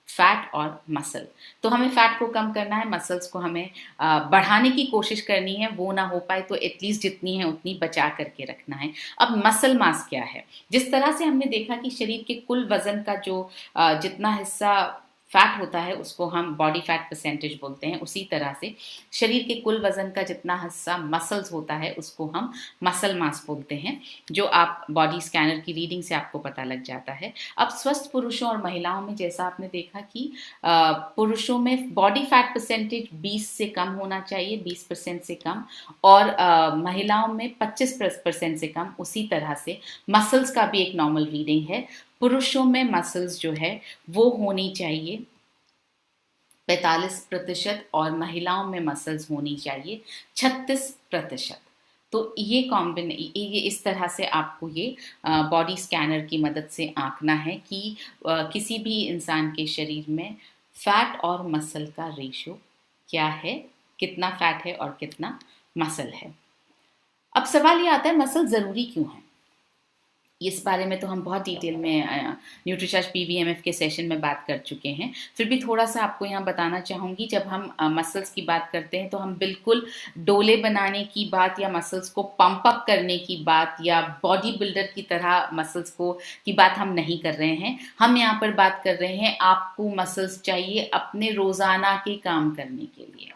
फैट और मसल। तो हमें फैट को कम करना है, मसल्स को हमें बढ़ाने की कोशिश करनी है। वो ना हो पाए तो एटलीस्ट जितनी है उतनी बचा करके रखना है। अब मसल मास क्या है? जिस तरह से हमने देखा कि शरीर के कुल वजन का जो जितना हिस्सा फैट होता है उसको हम बॉडी फैट परसेंटेज बोलते हैं, उसी तरह से शरीर के कुल वजन का जितना हिस्सा मसल्स होता है उसको हम मसल मास बोलते हैं, जो आप बॉडी स्कैनर की रीडिंग से आपको पता लग जाता है। अब स्वस्थ पुरुषों और महिलाओं में जैसा आपने देखा कि पुरुषों में बॉडी फैट परसेंटेज 20 से कम होना चाहिए, 20% से कम, और महिलाओं में 25% से कम। उसी तरह से मसल्स का भी एक नॉर्मल रीडिंग है। पुरुषों में मसल्स जो है वो होनी चाहिए 45% और महिलाओं में मसल्स होनी चाहिए 36%। तो ये ये इस तरह से आपको ये बॉडी स्कैनर की मदद से आंकना है कि किसी भी इंसान के शरीर में फैट और मसल का रेशियो क्या है, कितना फैट है और कितना मसल है। अब सवाल ये आता है मसल ज़रूरी क्यों है? इस बारे में तो हम बहुत डिटेल में न्यूट्रीचार्ज पीवीएमएफ के सेशन में बात कर चुके हैं। फिर भी थोड़ा सा आपको यहाँ बताना चाहूँगी, जब हम मसल्स की बात करते हैं तो हम बिल्कुल डोले बनाने की बात या मसल्स को पंप अप करने की बात या बॉडी बिल्डर की तरह मसल्स को की बात हम नहीं कर रहे हैं। हम यहाँ पर बात कर रहे हैं आपको मसल्स चाहिए अपने रोज़ाना के काम करने के लिए,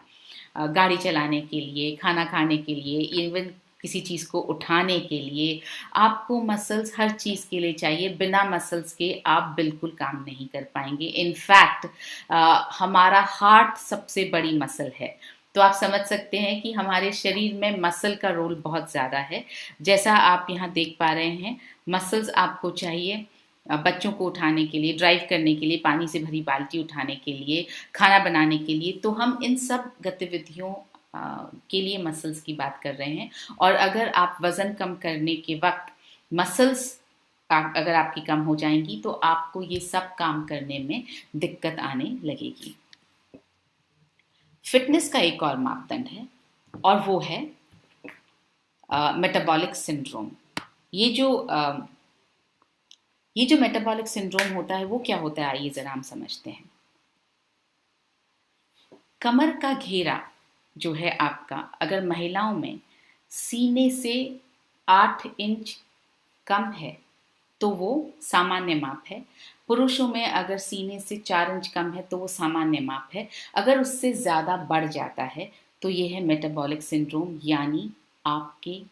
गाड़ी चलाने के लिए, खाना खाने के लिए, इवन किसी चीज़ को उठाने के लिए। आपको मसल्स हर चीज़ के लिए चाहिए। बिना मसल्स के आप बिल्कुल काम नहीं कर पाएंगे। इनफैक्ट हमारा हार्ट सबसे बड़ी मसल है। तो आप समझ सकते हैं कि हमारे शरीर में मसल का रोल बहुत ज़्यादा है। जैसा आप यहाँ देख पा रहे हैं, मसल्स आपको चाहिए बच्चों को उठाने के लिए, ड्राइव करने के लिए, पानी से भरी बाल्टी उठाने के लिए, खाना बनाने के लिए। तो हम इन सब गतिविधियों के लिए मसल्स की बात कर रहे हैं। और अगर आप वज़न कम करने के वक्त मसल्स अगर आपकी कम हो जाएंगी तो आपको ये सब काम करने में दिक्कत आने लगेगी। फिटनेस का एक और मापदंड है और वो है मेटाबॉलिक सिंड्रोम। ये जो मेटाबॉलिक सिंड्रोम होता है वो क्या होता है, आइए जरा हम समझते हैं। कमर का घेरा जो है आपका, अगर महिलाओं में सीने से 8 इंच कम है तो वो सामान्य माप है। पुरुषों में अगर सीने से 4 इंच कम है तो वो सामान्य माप है। अगर उससे ज़्यादा बढ़ जाता है तो ये है मेटाबॉलिक सिंड्रोम, यानी आपके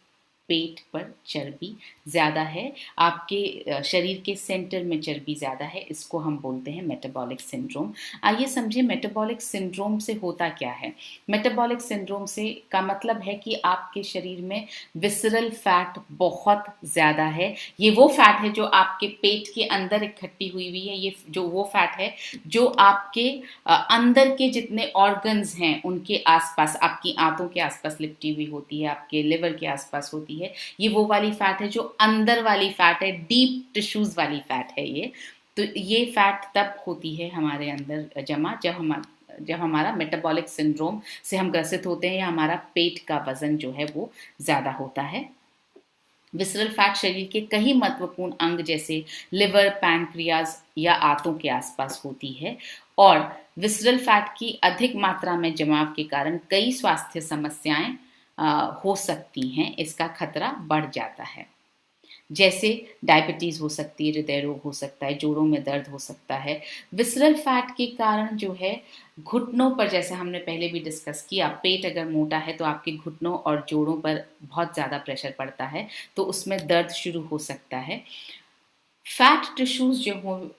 पेट पर चर्बी ज़्यादा है, आपके शरीर के सेंटर में चर्बी ज़्यादा है। इसको हम बोलते हैं मेटाबॉलिक सिंड्रोम। आइए समझें मेटाबॉलिक सिंड्रोम से होता क्या है। मेटाबॉलिक सिंड्रोम से का मतलब है कि आपके शरीर में विसरल फैट बहुत ज़्यादा है। ये वो फैट है जो आपके पेट के अंदर इकट्ठी हुई हुई है। ये जो वो फैट है जो आपके अंदर के जितने ऑर्गन्स हैं उनके आसपास, आपकी आंतों के आसपास लिपटी हुई होती है, आपके लिवर के आसपास होती है। ये वो वाली फैट है जो अंदर वाली फैट है, डीप टिश्यूज वाली फैट है ये। तो ये फैट तब होती है हमारे अंदर जमा जब हमारा मेटाबॉलिक सिंड्रोम से हम ग्रसित होते हैं या हमारा पेट का वजन जो है वो ज़्यादा होता है। विसरल फैट शरीर के कई महत्वपूर्ण अंग जैसे लिवर, पैनक्रियाज या आंतों के आसपास होती है। और विसरल फैट की अधिक मात्रा में जमाव के कारण कई स्वास्थ्य समस्याएं हो सकती हैं। इसका खतरा बढ़ जाता है, जैसे डायबिटीज हो सकती है, हृदय रोग हो सकता है, जोड़ों में दर्द हो सकता है। विसरल फैट के कारण जो है घुटनों पर, जैसे हमने पहले भी डिस्कस किया, पेट अगर मोटा है तो आपके घुटनों और जोड़ों पर बहुत ज़्यादा प्रेशर पड़ता है, तो उसमें दर्द शुरू हो सकता है। फैट टिश्यूज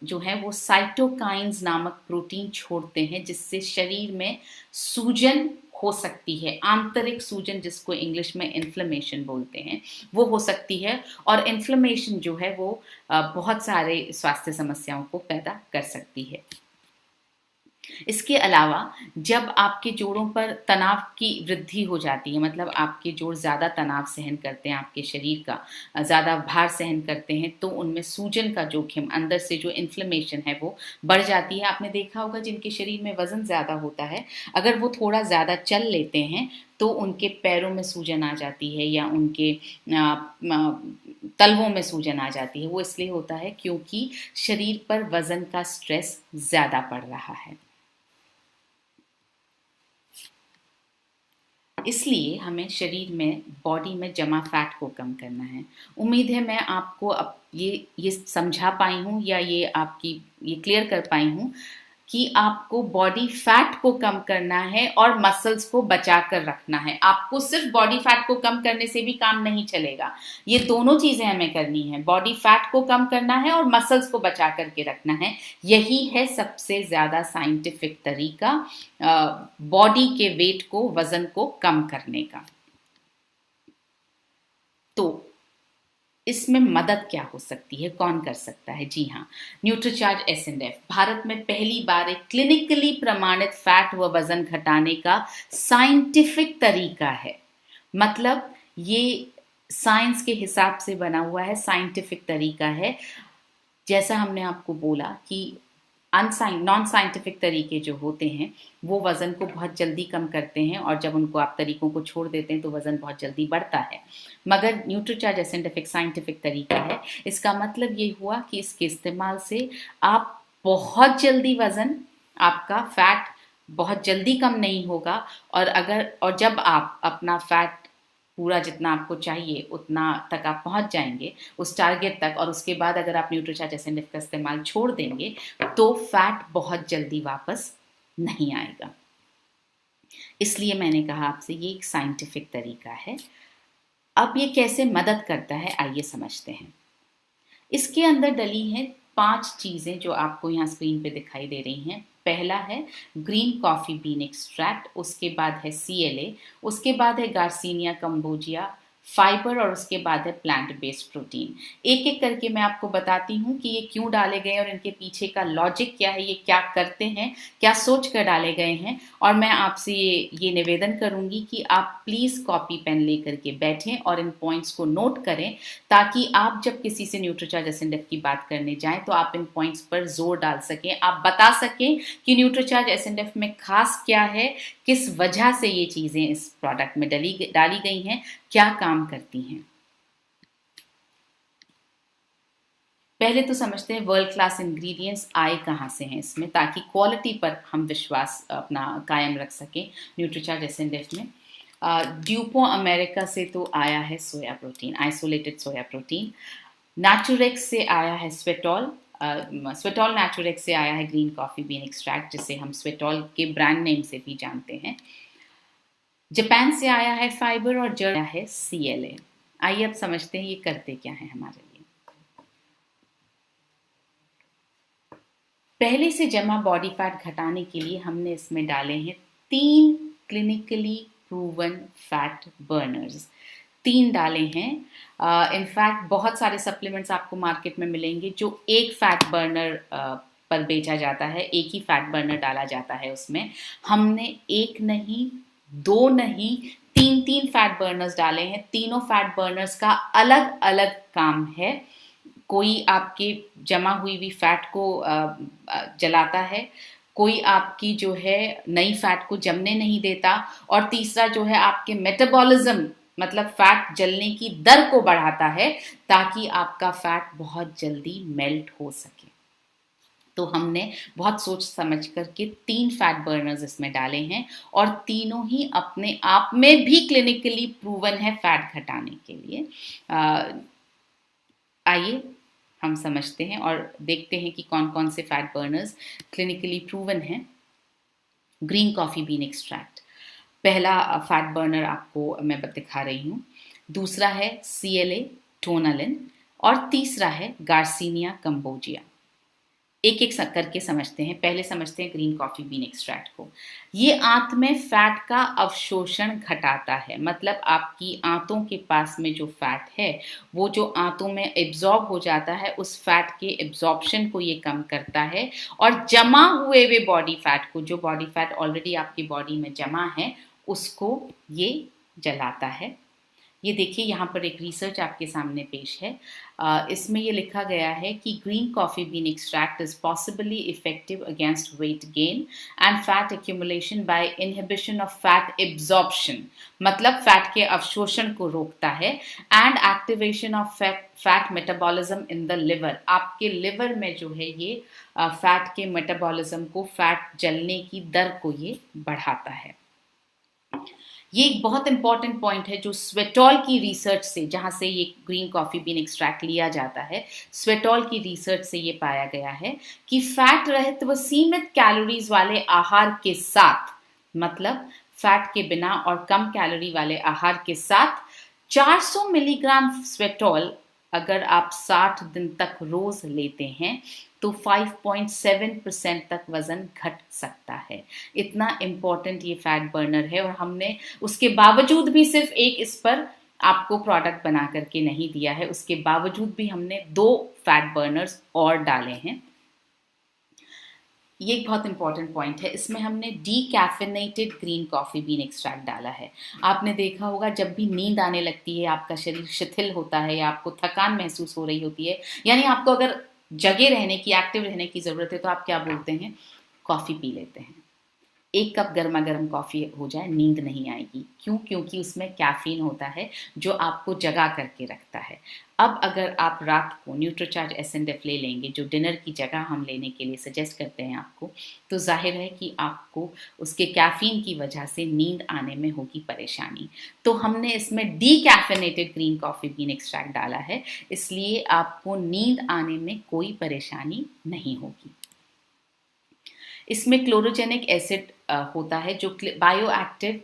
जो है वो साइटोकाइंस नामक प्रोटीन छोड़ते हैं, जिससे शरीर में सूजन हो सकती है। आंतरिक सूजन, जिसको इंग्लिश में इन्फ्लेमेशन बोलते हैं, वो हो सकती है। और इन्फ्लेमेशन जो है वो बहुत सारे स्वास्थ्य समस्याओं को पैदा कर सकती है। इसके अलावा जब आपके जोड़ों पर तनाव की वृद्धि हो जाती है, मतलब आपके जोड़ ज़्यादा तनाव सहन करते हैं, आपके शरीर का ज़्यादा भार सहन करते हैं, तो उनमें सूजन का जोखिम, अंदर से जो इन्फ्लेमेशन है वो बढ़ जाती है। आपने देखा होगा जिनके शरीर में वज़न ज़्यादा होता है, अगर वो थोड़ा ज़्यादा चल लेते हैं तो उनके पैरों में सूजन आ जाती है या उनके तलवों में सूजन आ जाती है। वो इसलिए होता है क्योंकि शरीर पर वज़न का स्ट्रेस ज़्यादा पड़ रहा है। इसलिए हमें शरीर में, बॉडी में जमा फैट को कम करना है। उम्मीद है मैं आपको अब ये समझा पाई हूँ या ये आपकी ये क्लियर कर पाई हूँ कि आपको बॉडी फैट को कम करना है और मसल्स को बचा कर रखना है। आपको सिर्फ बॉडी फैट को कम करने से भी काम नहीं चलेगा, ये दोनों चीजें हमें करनी है। बॉडी फैट को कम करना है और मसल्स को बचा करके रखना है। यही है सबसे ज्यादा साइंटिफिक तरीका बॉडी के वेट को, वजन को कम करने का। तो इसमें मदद क्या हो सकती है, कौन कर सकता है? जी हाँ, न्यूट्रीचार्ज S&F भारत में पहली बार एक क्लिनिकली प्रमाणित फैट व वजन घटाने का साइंटिफिक तरीका है। मतलब ये साइंस के हिसाब से बना हुआ है, साइंटिफिक तरीका है। जैसा हमने आपको बोला कि नॉन साइंटिफिक तरीके जो होते हैं वो वज़न को बहुत जल्दी कम करते हैं, और जब उनको आप तरीकों को छोड़ देते हैं तो वज़न बहुत जल्दी बढ़ता है। मगर न्यूट्रीचार्ज एसेंटिफिक साइंटिफिक तरीका है। इसका मतलब ये हुआ कि इसके इस्तेमाल से आप बहुत जल्दी वज़न, आपका फैट बहुत जल्दी कम नहीं होगा, और जब आप अपना फैट पूरा जितना आपको चाहिए उतना तक आप पहुंच जाएंगे उस टारगेट तक, और उसके बाद अगर आप न्यूट्रीचार्ज एसेंटिव का इस्तेमाल छोड़ देंगे तो फैट बहुत जल्दी वापस नहीं आएगा। इसलिए मैंने कहा आपसे ये एक साइंटिफिक तरीका है। अब ये कैसे मदद करता है आइए समझते हैं। इसके अंदर डली हैं 5 चीज़ें जो आपको यहाँ स्क्रीन पे दिखाई दे रही हैं। पहला है ग्रीन कॉफ़ी बीन एक्सट्रैक्ट, उसके बाद है CLA, उसके बाद है गार्सिनिया कंबोजिया, फाइबर, और उसके बाद है प्लांट बेस्ड प्रोटीन। एक एक करके मैं आपको बताती हूँ कि ये क्यों डाले गए और इनके पीछे का लॉजिक क्या है, ये क्या करते हैं, क्या सोच कर डाले गए हैं। और मैं आपसे ये निवेदन करूँगी कि आप प्लीज़ कॉपी पेन लेकर के बैठें और इन पॉइंट्स को नोट करें, ताकि आप जब किसी से न्यूट्रीचार्ज एसेंटिव की बात करने जाएं तो आप इन पॉइंट्स पर जोर डाल सकें, आप बता सकें कि न्यूट्रीचार्ज एसेंटिव में खास क्या है, किस वजह से ये चीज़ें इस प्रोडक्ट में डाली गई हैं, क्या काम करती हैं। पहले तो समझते हैं वर्ल्ड क्लास इंग्रेडिएंट्स आए कहाँ से हैं इसमें, ताकि क्वालिटी पर हम विश्वास अपना कायम रख सकें न्यूट्रीचार्ज एसेंटिव में। ड्यूपो अमेरिका से तो आया है soya protein, isolated soya protein. Naturex से आया है स्वेटॉल, स्वेटॉल नेचुरेक्स से आया है ग्रीन कॉफ़ी बीन एक्सट्रैक्ट, जिसे हम स्वेटॉल के ब्रांड नेम से भी जानते हैं। जापान से आया है फाइबर, और जर्मनी है CLA। आइए अब समझते हैं ये करते क्या है हमारे लिए। पहले से जमा बॉडी फैट घटाने के लिए हमने इसमें डाले हैं 3 क्लिनिकली प्रूवन फैट बर्नर्स। 3 डाले हैं। इनफैक्ट बहुत सारे सप्लीमेंट्स आपको मार्केट में मिलेंगे जो एक फैट बर्नर पर बेचा जाता है, एक ही फैट बर्नर डाला जाता है उसमें। हमने एक नहीं, 2 नहीं, 3 फैट बर्नर्स डाले हैं। तीनों फैट बर्नर्स का अलग अलग काम है। कोई आपकी जमा हुई हुई फैट को जलाता है, कोई आपकी जो है नई फैट को जमने नहीं देता, और तीसरा जो है आपके मेटाबॉलिज्म मतलब फैट जलने की दर को बढ़ाता है, ताकि आपका फैट बहुत जल्दी मेल्ट हो सके। तो हमने बहुत सोच समझ करके 3 फैट बर्नर्स इसमें डाले हैं, और तीनों ही अपने आप में भी क्लिनिकली प्रूवन है फैट घटाने के लिए। आइए हम समझते हैं और देखते हैं कि कौन कौन से फैट बर्नर्स क्लिनिकली प्रूवन हैं। ग्रीन कॉफ़ी बीन एक्सट्रैक्ट पहला फैट बर्नर आपको मैं दिखा रही हूँ। दूसरा है CLA टोनालिन, और तीसरा है गार्सिनिया कंबोजिया। एक एक करके समझते हैं। पहले समझते हैं ग्रीन कॉफ़ी बीन एक्सट्रैक्ट को। ये आंत में फैट का अवशोषण घटाता है, मतलब आपकी आंतों के पास में जो फैट है वो जो आंतों में एब्जॉर्ब हो जाता है, उस फैट के एब्जॉर्प्शन को ये कम करता है, और जमा हुए हुए बॉडी फैट को, जो बॉडी फैट ऑलरेडी आपकी बॉडी में जमा है, उसको ये जलाता है। ये देखिए यहाँ पर एक रिसर्च आपके सामने पेश है। इसमें ये लिखा गया है कि green coffee bean extract is possibly effective against weight gain and fat accumulation by inhibition of fat absorption, मतलब फैट के अवशोषण को रोकता है, and activation of fat metabolism in the liver. आपके लिवर में जो है ये फैट के मेटाबॉलिज्म को, फैट जलने की दर को ये बढ़ाता है। ये एक बहुत इंपॉर्टेंट पॉइंट है जो स्वेटॉल की रिसर्च से, जहां से ये ग्रीन कॉफ़ी बीन एक्सट्रैक्ट लिया जाता है, स्वेटॉल की रिसर्च से ये पाया गया है कि फैट रहित व सीमित कैलोरीज वाले आहार के साथ, मतलब फैट के बिना और कम कैलोरी वाले आहार के साथ 400 मिलीग्राम स्वेटॉल अगर आप 60 दिन तक रोज लेते हैं तो 5.7% तक वजन घट सकता है। इतना इम्पोर्टेंट ये फैट बर्नर है, और हमने उसके बावजूद भी सिर्फ एक इस पर आपको प्रोडक्ट बना करके नहीं दिया है, उसके बावजूद भी हमने 2 फैट बर्नर्स और डाले हैं। ये एक बहुत इंपॉर्टेंट पॉइंट है। इसमें हमने डीकैफिनेटेड ग्रीन कॉफ़ी बीन एक्सट्रैक्ट डाला है। आपने देखा होगा जब भी नींद आने लगती है, आपका शरीर शिथिल होता है या आपको थकान महसूस हो रही होती है, यानी आपको अगर जगे रहने की, एक्टिव रहने की ज़रूरत है, तो आप क्या बोलते हैं, कॉफ़ी पी लेते हैं। एक कप गर्मा गर्म कॉफ़ी हो जाए, नींद नहीं आएगी। क्यों? क्योंकि उसमें कैफ़ीन होता है जो आपको जगा करके रखता है। अब अगर आप रात को न्यूट्रोचार्ज एसएनडेफ ले लेंगे, जो डिनर की जगह हम लेने के लिए सजेस्ट करते हैं आपको, तो जाहिर है कि आपको उसके कैफ़ीन की वजह से नींद आने में होगी परेशानी। तो हमने इसमें डीकैफेनेटेड ग्रीन कॉफ़ी बीन एक्सट्रैक्ट डाला है, इसलिए आपको नींद आने में कोई परेशानी नहीं होगी। इसमें क्लोरोजेनिक एसिड होता है जो बायो एक्टिव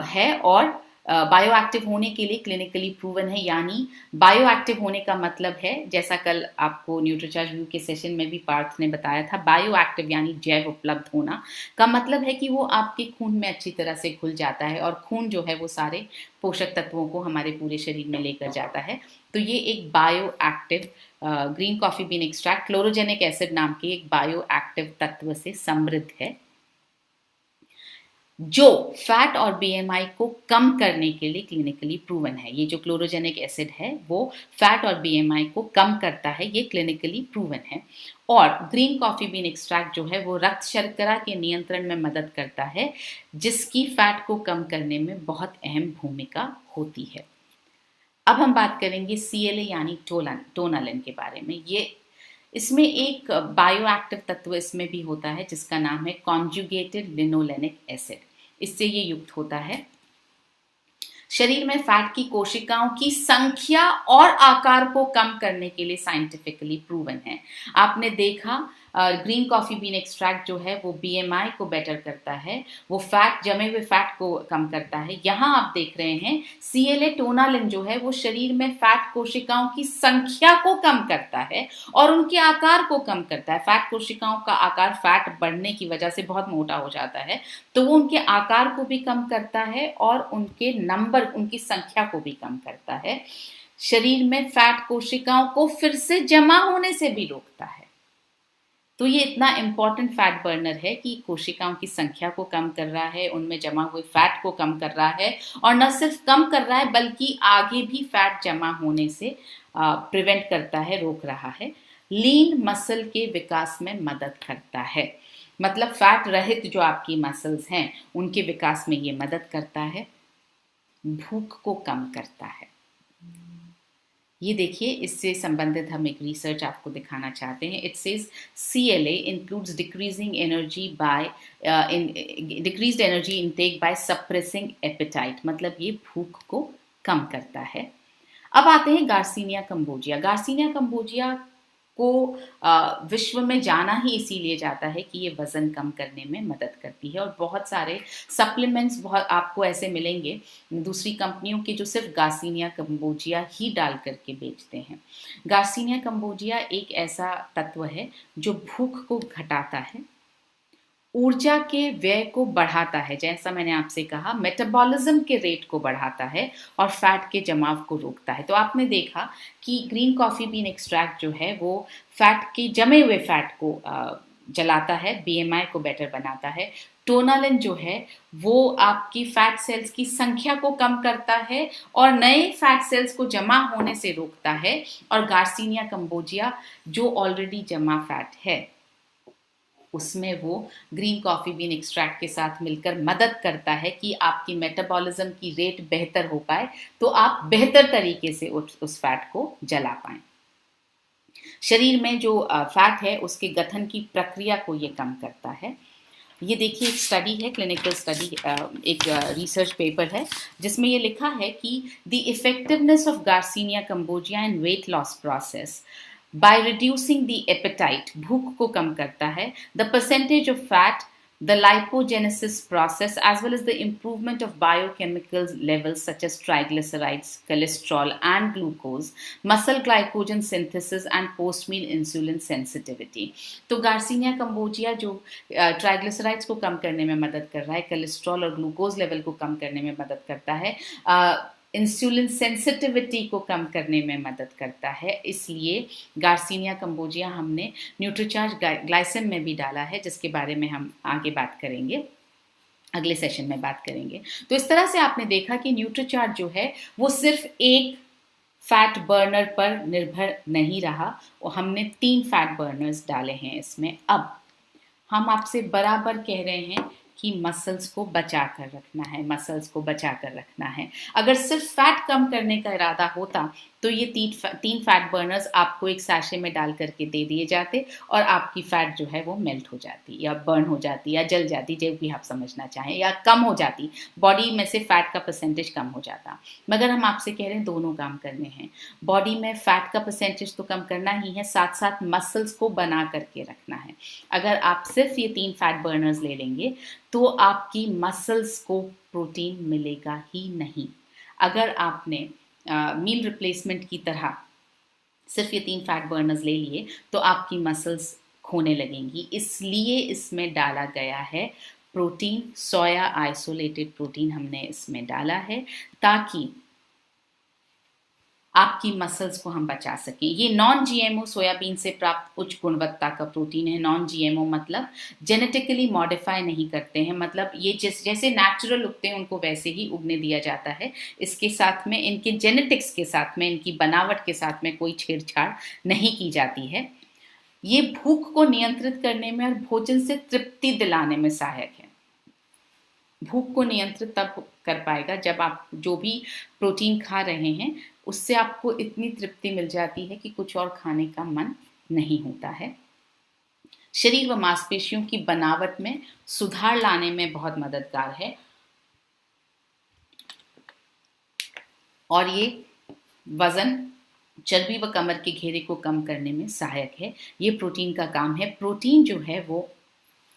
है, और बायो एक्टिव होने के लिए क्लिनिकली प्रूवन है। यानी बायो एक्टिव होने का मतलब है, जैसा कल आपको न्यूट्रीचार्ज व्यू के सेशन में भी पार्थ ने बताया था, बायो एक्टिव यानी जैव उपलब्ध होना का मतलब है कि वो आपके खून में अच्छी तरह से घुल जाता है, और खून जो है वो सारे पोषक तत्वों को हमारे पूरे शरीर में लेकर जाता है। तो ये एक bio active green coffee bean extract chlorogenic acid नाम के एक बायो एक्टिव तत्व से समृद्ध है, जो फैट और बीएमआई को कम करने के लिए क्लिनिकली प्रूवन है। ये जो क्लोरोजेनिक एसिड है वो फैट और बीएमआई को कम करता है, ये क्लिनिकली प्रूवन है। और ग्रीन कॉफी बीन एक्सट्रैक्ट जो है वो रक्त शर्करा के नियंत्रण में मदद करता है, जिसकी फैट को कम करने में बहुत अहम भूमिका होती है। अब हम बात करेंगे CLA यानी टोनालिन के बारे में। ये इसमें एक बायो एक्टिव तत्व इसमें भी होता है जिसका नाम है कॉन्जुगेटेड लिनोलेनिक एसिड। इससे ये युक्त होता है, शरीर में फैट की कोशिकाओं की संख्या और आकार को कम करने के लिए साइंटिफिकली प्रूवन है। आपने देखा ग्रीन कॉफी बीन एक्सट्रैक्ट जो है वो बीएमआई को बेटर करता है, वो फैट, जमे हुए फैट को कम करता है। यहाँ आप देख रहे हैं CLA टोनालिन जो है वो शरीर में फैट कोशिकाओं की संख्या को कम करता है और उनके आकार को कम करता है। फैट कोशिकाओं का आकार फैट बढ़ने की वजह से बहुत मोटा हो जाता है, तो वो उनके आकार को भी कम करता है और उनके नंबर, उनकी संख्या को भी कम करता है। शरीर में फैट कोशिकाओं को फिर से जमा होने से भी रोकता है। तो ये इतना इंपॉर्टेंट फैट बर्नर है कि कोशिकाओं की संख्या को कम कर रहा है, उनमें जमा हुए फैट को कम कर रहा है, और न सिर्फ कम कर रहा है बल्कि आगे भी फैट जमा होने से प्रिवेंट करता है, रोक रहा है। लीन मसल के विकास में मदद करता है, मतलब फैट रहित जो आपकी मसल्स हैं उनके विकास में ये मदद करता है। भूख को कम करता है। ये देखिए, इससे संबंधित हम एक रिसर्च आपको दिखाना चाहते हैं। It says CLA includes decreasing energy by decreased energy intake by suppressing appetite, मतलब ये भूख को कम करता है। अब आते हैं गार्सिनिया कंबोजिया। गार्सिनिया कंबोजिया को विश्व में जाना ही इसीलिए जाता है कि ये वजन कम करने में मदद करती है, और बहुत सारे सप्लीमेंट्स बहुत आपको ऐसे मिलेंगे दूसरी कंपनियों के जो सिर्फ गार्सिनिया कंबोजिया ही डाल करके बेचते हैं। गार्सिनिया कंबोजिया एक ऐसा तत्व है जो भूख को घटाता है, ऊर्जा के व्यय को बढ़ाता है, जैसा मैंने आपसे कहा मेटाबॉलिज्म के रेट को बढ़ाता है और फैट के जमाव को रोकता है। तो आपने देखा कि ग्रीन कॉफी बीन एक्सट्रैक्ट जो है वो फैट के जमे हुए फैट को जलाता है, बीएमआई को बेटर बनाता है। टोनालिन जो है वो आपकी फैट सेल्स की संख्या को कम करता है और नए फैट सेल्स को जमा होने से रोकता है, और गार्सिनिया कंबोजिया जो ऑलरेडी जमा फैट है उसमें वो ग्रीन कॉफी बीन एक्सट्रैक्ट के साथ मिलकर मदद करता है कि आपकी मेटाबॉलिज्म की रेट बेहतर हो पाए, तो आप बेहतर तरीके से उस फैट को जला पाएं। शरीर में जो फैट है उसके गठन की प्रक्रिया को ये कम करता है। ये देखिए, एक स्टडी है, क्लिनिकल स्टडी, एक रिसर्च पेपर है जिसमें ये लिखा है कि the effectiveness of garcinia cambogia in weight loss process by reducing the appetite, भूख को कम करता है, the percentage of fat, the lipogenesis process, as well as the improvement of biochemical levels such as triglycerides, cholesterol and glucose, muscle glycogen synthesis and post-meal insulin sensitivity। तो garcinia cambogia जो triglycerides को कम करने में मदद कर रहा है, cholesterol और ग्लूकोज लेवल को कम करने में मदद करता है, इंसुलिन सेंसिटिविटी को कम करने में मदद करता है। इसलिए गार्सिनिया कंबोजिया हमने न्यूट्रीचार्ज ग्लाइसिन में भी डाला है, जिसके बारे में हम आगे बात करेंगे, अगले सेशन में बात करेंगे। तो इस तरह से आपने देखा कि न्यूट्रीचार्ज जो है वो सिर्फ एक फैट बर्नर पर निर्भर नहीं रहा और हमने 3 फैट बर्नर्स डाले हैं इसमें। अब हम आपसे बराबर कह रहे हैं कि मसल्स को बचा कर रखना है, मसल्स को बचा कर रखना है। अगर सिर्फ फैट कम करने का इरादा होता तो ये तीन फैट बर्नर्स आपको एक सैशे में डाल करके दे दिए जाते और आपकी फैट जो है वो मेल्ट हो जाती या बर्न हो जाती या जल जाती, जो भी आप समझना चाहें, या कम हो जाती, बॉडी में से फैट का परसेंटेज कम हो जाता। मगर हम आपसे कह रहे हैं दोनों काम करने हैं, बॉडी में फैट का परसेंटेज तो कम करना ही है, साथ साथ मसल्स को बना करके रखना है। अगर आप सिर्फ ये 3 फैट बर्नर्स ले लेंगे तो आपकी मसल्स को प्रोटीन मिलेगा ही नहीं। अगर आपने मील रिप्लेसमेंट की तरह सिर्फ ये 3 फैट बर्नर्स ले लिए तो आपकी मसल्स खोने लगेंगी। इसलिए इसमें डाला गया है प्रोटीन, सोया आइसोलेटेड प्रोटीन हमने इसमें डाला है ताकि आपकी मसल्स को हम बचा सकें। ये नॉन जीएमओ सोयाबीन से प्राप्त उच्च गुणवत्ता का प्रोटीन है। नॉन जीएमओ मतलब जेनेटिकली मॉडिफाई नहीं करते हैं, मतलब ये जैसे नेचुरल उगते हैं उनको वैसे ही उगने दिया जाता है। इसके साथ में, इनके जेनेटिक्स के साथ में, इनकी बनावट के साथ में कोई छेड़छाड़ नहीं की जाती है। ये भूख को नियंत्रित करने में और भोजन से तृप्ति दिलाने में सहायक है। भूख को नियंत्रित तब कर पाएगा जब आप जो भी प्रोटीन खा रहे हैं उससे आपको इतनी तृप्ति मिल जाती है कि कुछ और खाने का मन नहीं होता है। शरीर व मांसपेशियों की बनावट में सुधार लाने में बहुत मददगार है और ये वजन, चर्बी व कमर के घेरे को कम करने में सहायक है। ये प्रोटीन का काम है। प्रोटीन जो है वो,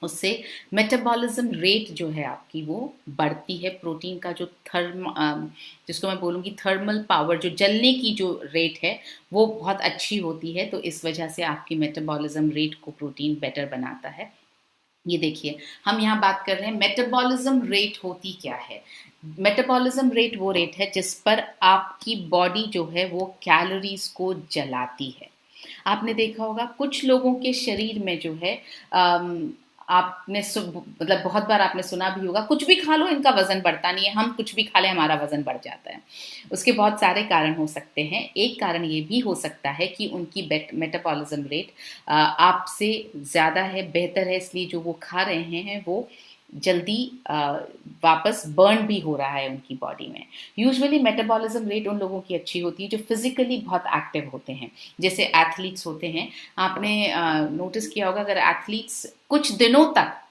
उससे मेटाबॉलिज्म रेट जो है आपकी वो बढ़ती है। प्रोटीन का जो जिसको मैं बोलूँगी थर्मल पावर, जो जलने की जो रेट है वो बहुत अच्छी होती है। तो इस वजह से आपकी मेटाबॉलिज्म रेट को प्रोटीन बेटर बनाता है। ये देखिए, हम यहाँ बात कर रहे हैं मेटाबॉलिज्म रेट होती क्या है। मेटाबॉलिज्म रेट वो रेट है जिस पर आपकी बॉडी जो है वो कैलोरीज को जलाती है। आपने देखा होगा कुछ लोगों के शरीर में जो है आपने मतलब बहुत बार आपने सुना भी होगा, कुछ भी खा लो इनका वजन बढ़ता नहीं है, हम कुछ भी खा लें हमारा वजन बढ़ जाता है। उसके बहुत सारे कारण हो सकते हैं। एक कारण ये भी हो सकता है कि उनकी मेटाबॉलिज्म रेट आपसे ज़्यादा है, बेहतर है, इसलिए जो वो खा रहे हैं वो जल्दी वापस बर्न भी हो रहा है उनकी बॉडी में। यूजुअली मेटाबॉलिज्म रेट उन लोगों की अच्छी होती है जो फिजिकली बहुत एक्टिव होते हैं, जैसे एथलीट्स होते हैं। आपने नोटिस किया होगा, अगर एथलीट्स कुछ दिनों तक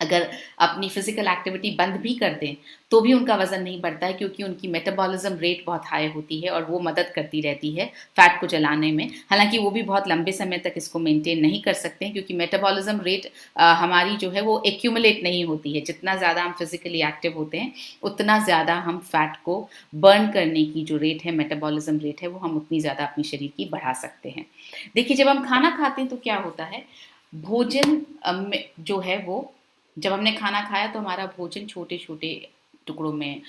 अगर अपनी फिजिकल एक्टिविटी बंद भी कर दें तो भी उनका वजन नहीं बढ़ता है, क्योंकि उनकी मेटाबॉलिज्म रेट बहुत हाई होती है और वो मदद करती रहती है फैट को जलाने में। हालांकि वो भी बहुत लंबे समय तक इसको मेंटेन नहीं कर सकते हैं, क्योंकि मेटाबॉलिज्म रेट हमारी जो है वो एक्यूमुलेट नहीं होती है। जितना ज़्यादा हम फिजिकली एक्टिव होते हैं उतना ज़्यादा हम फैट को बर्न करने की जो रेट है, मेटाबॉलिज्म रेट है, वो हम उतनी ज़्यादा अपनी शरीर की बढ़ा सकते हैं। देखिए, जब हम खाना खाते हैं तो क्या होता है, भोजन जो है वो, जब हमने खाना खाया तो हमारा भोजन छोटे छोटे टुकड़ों में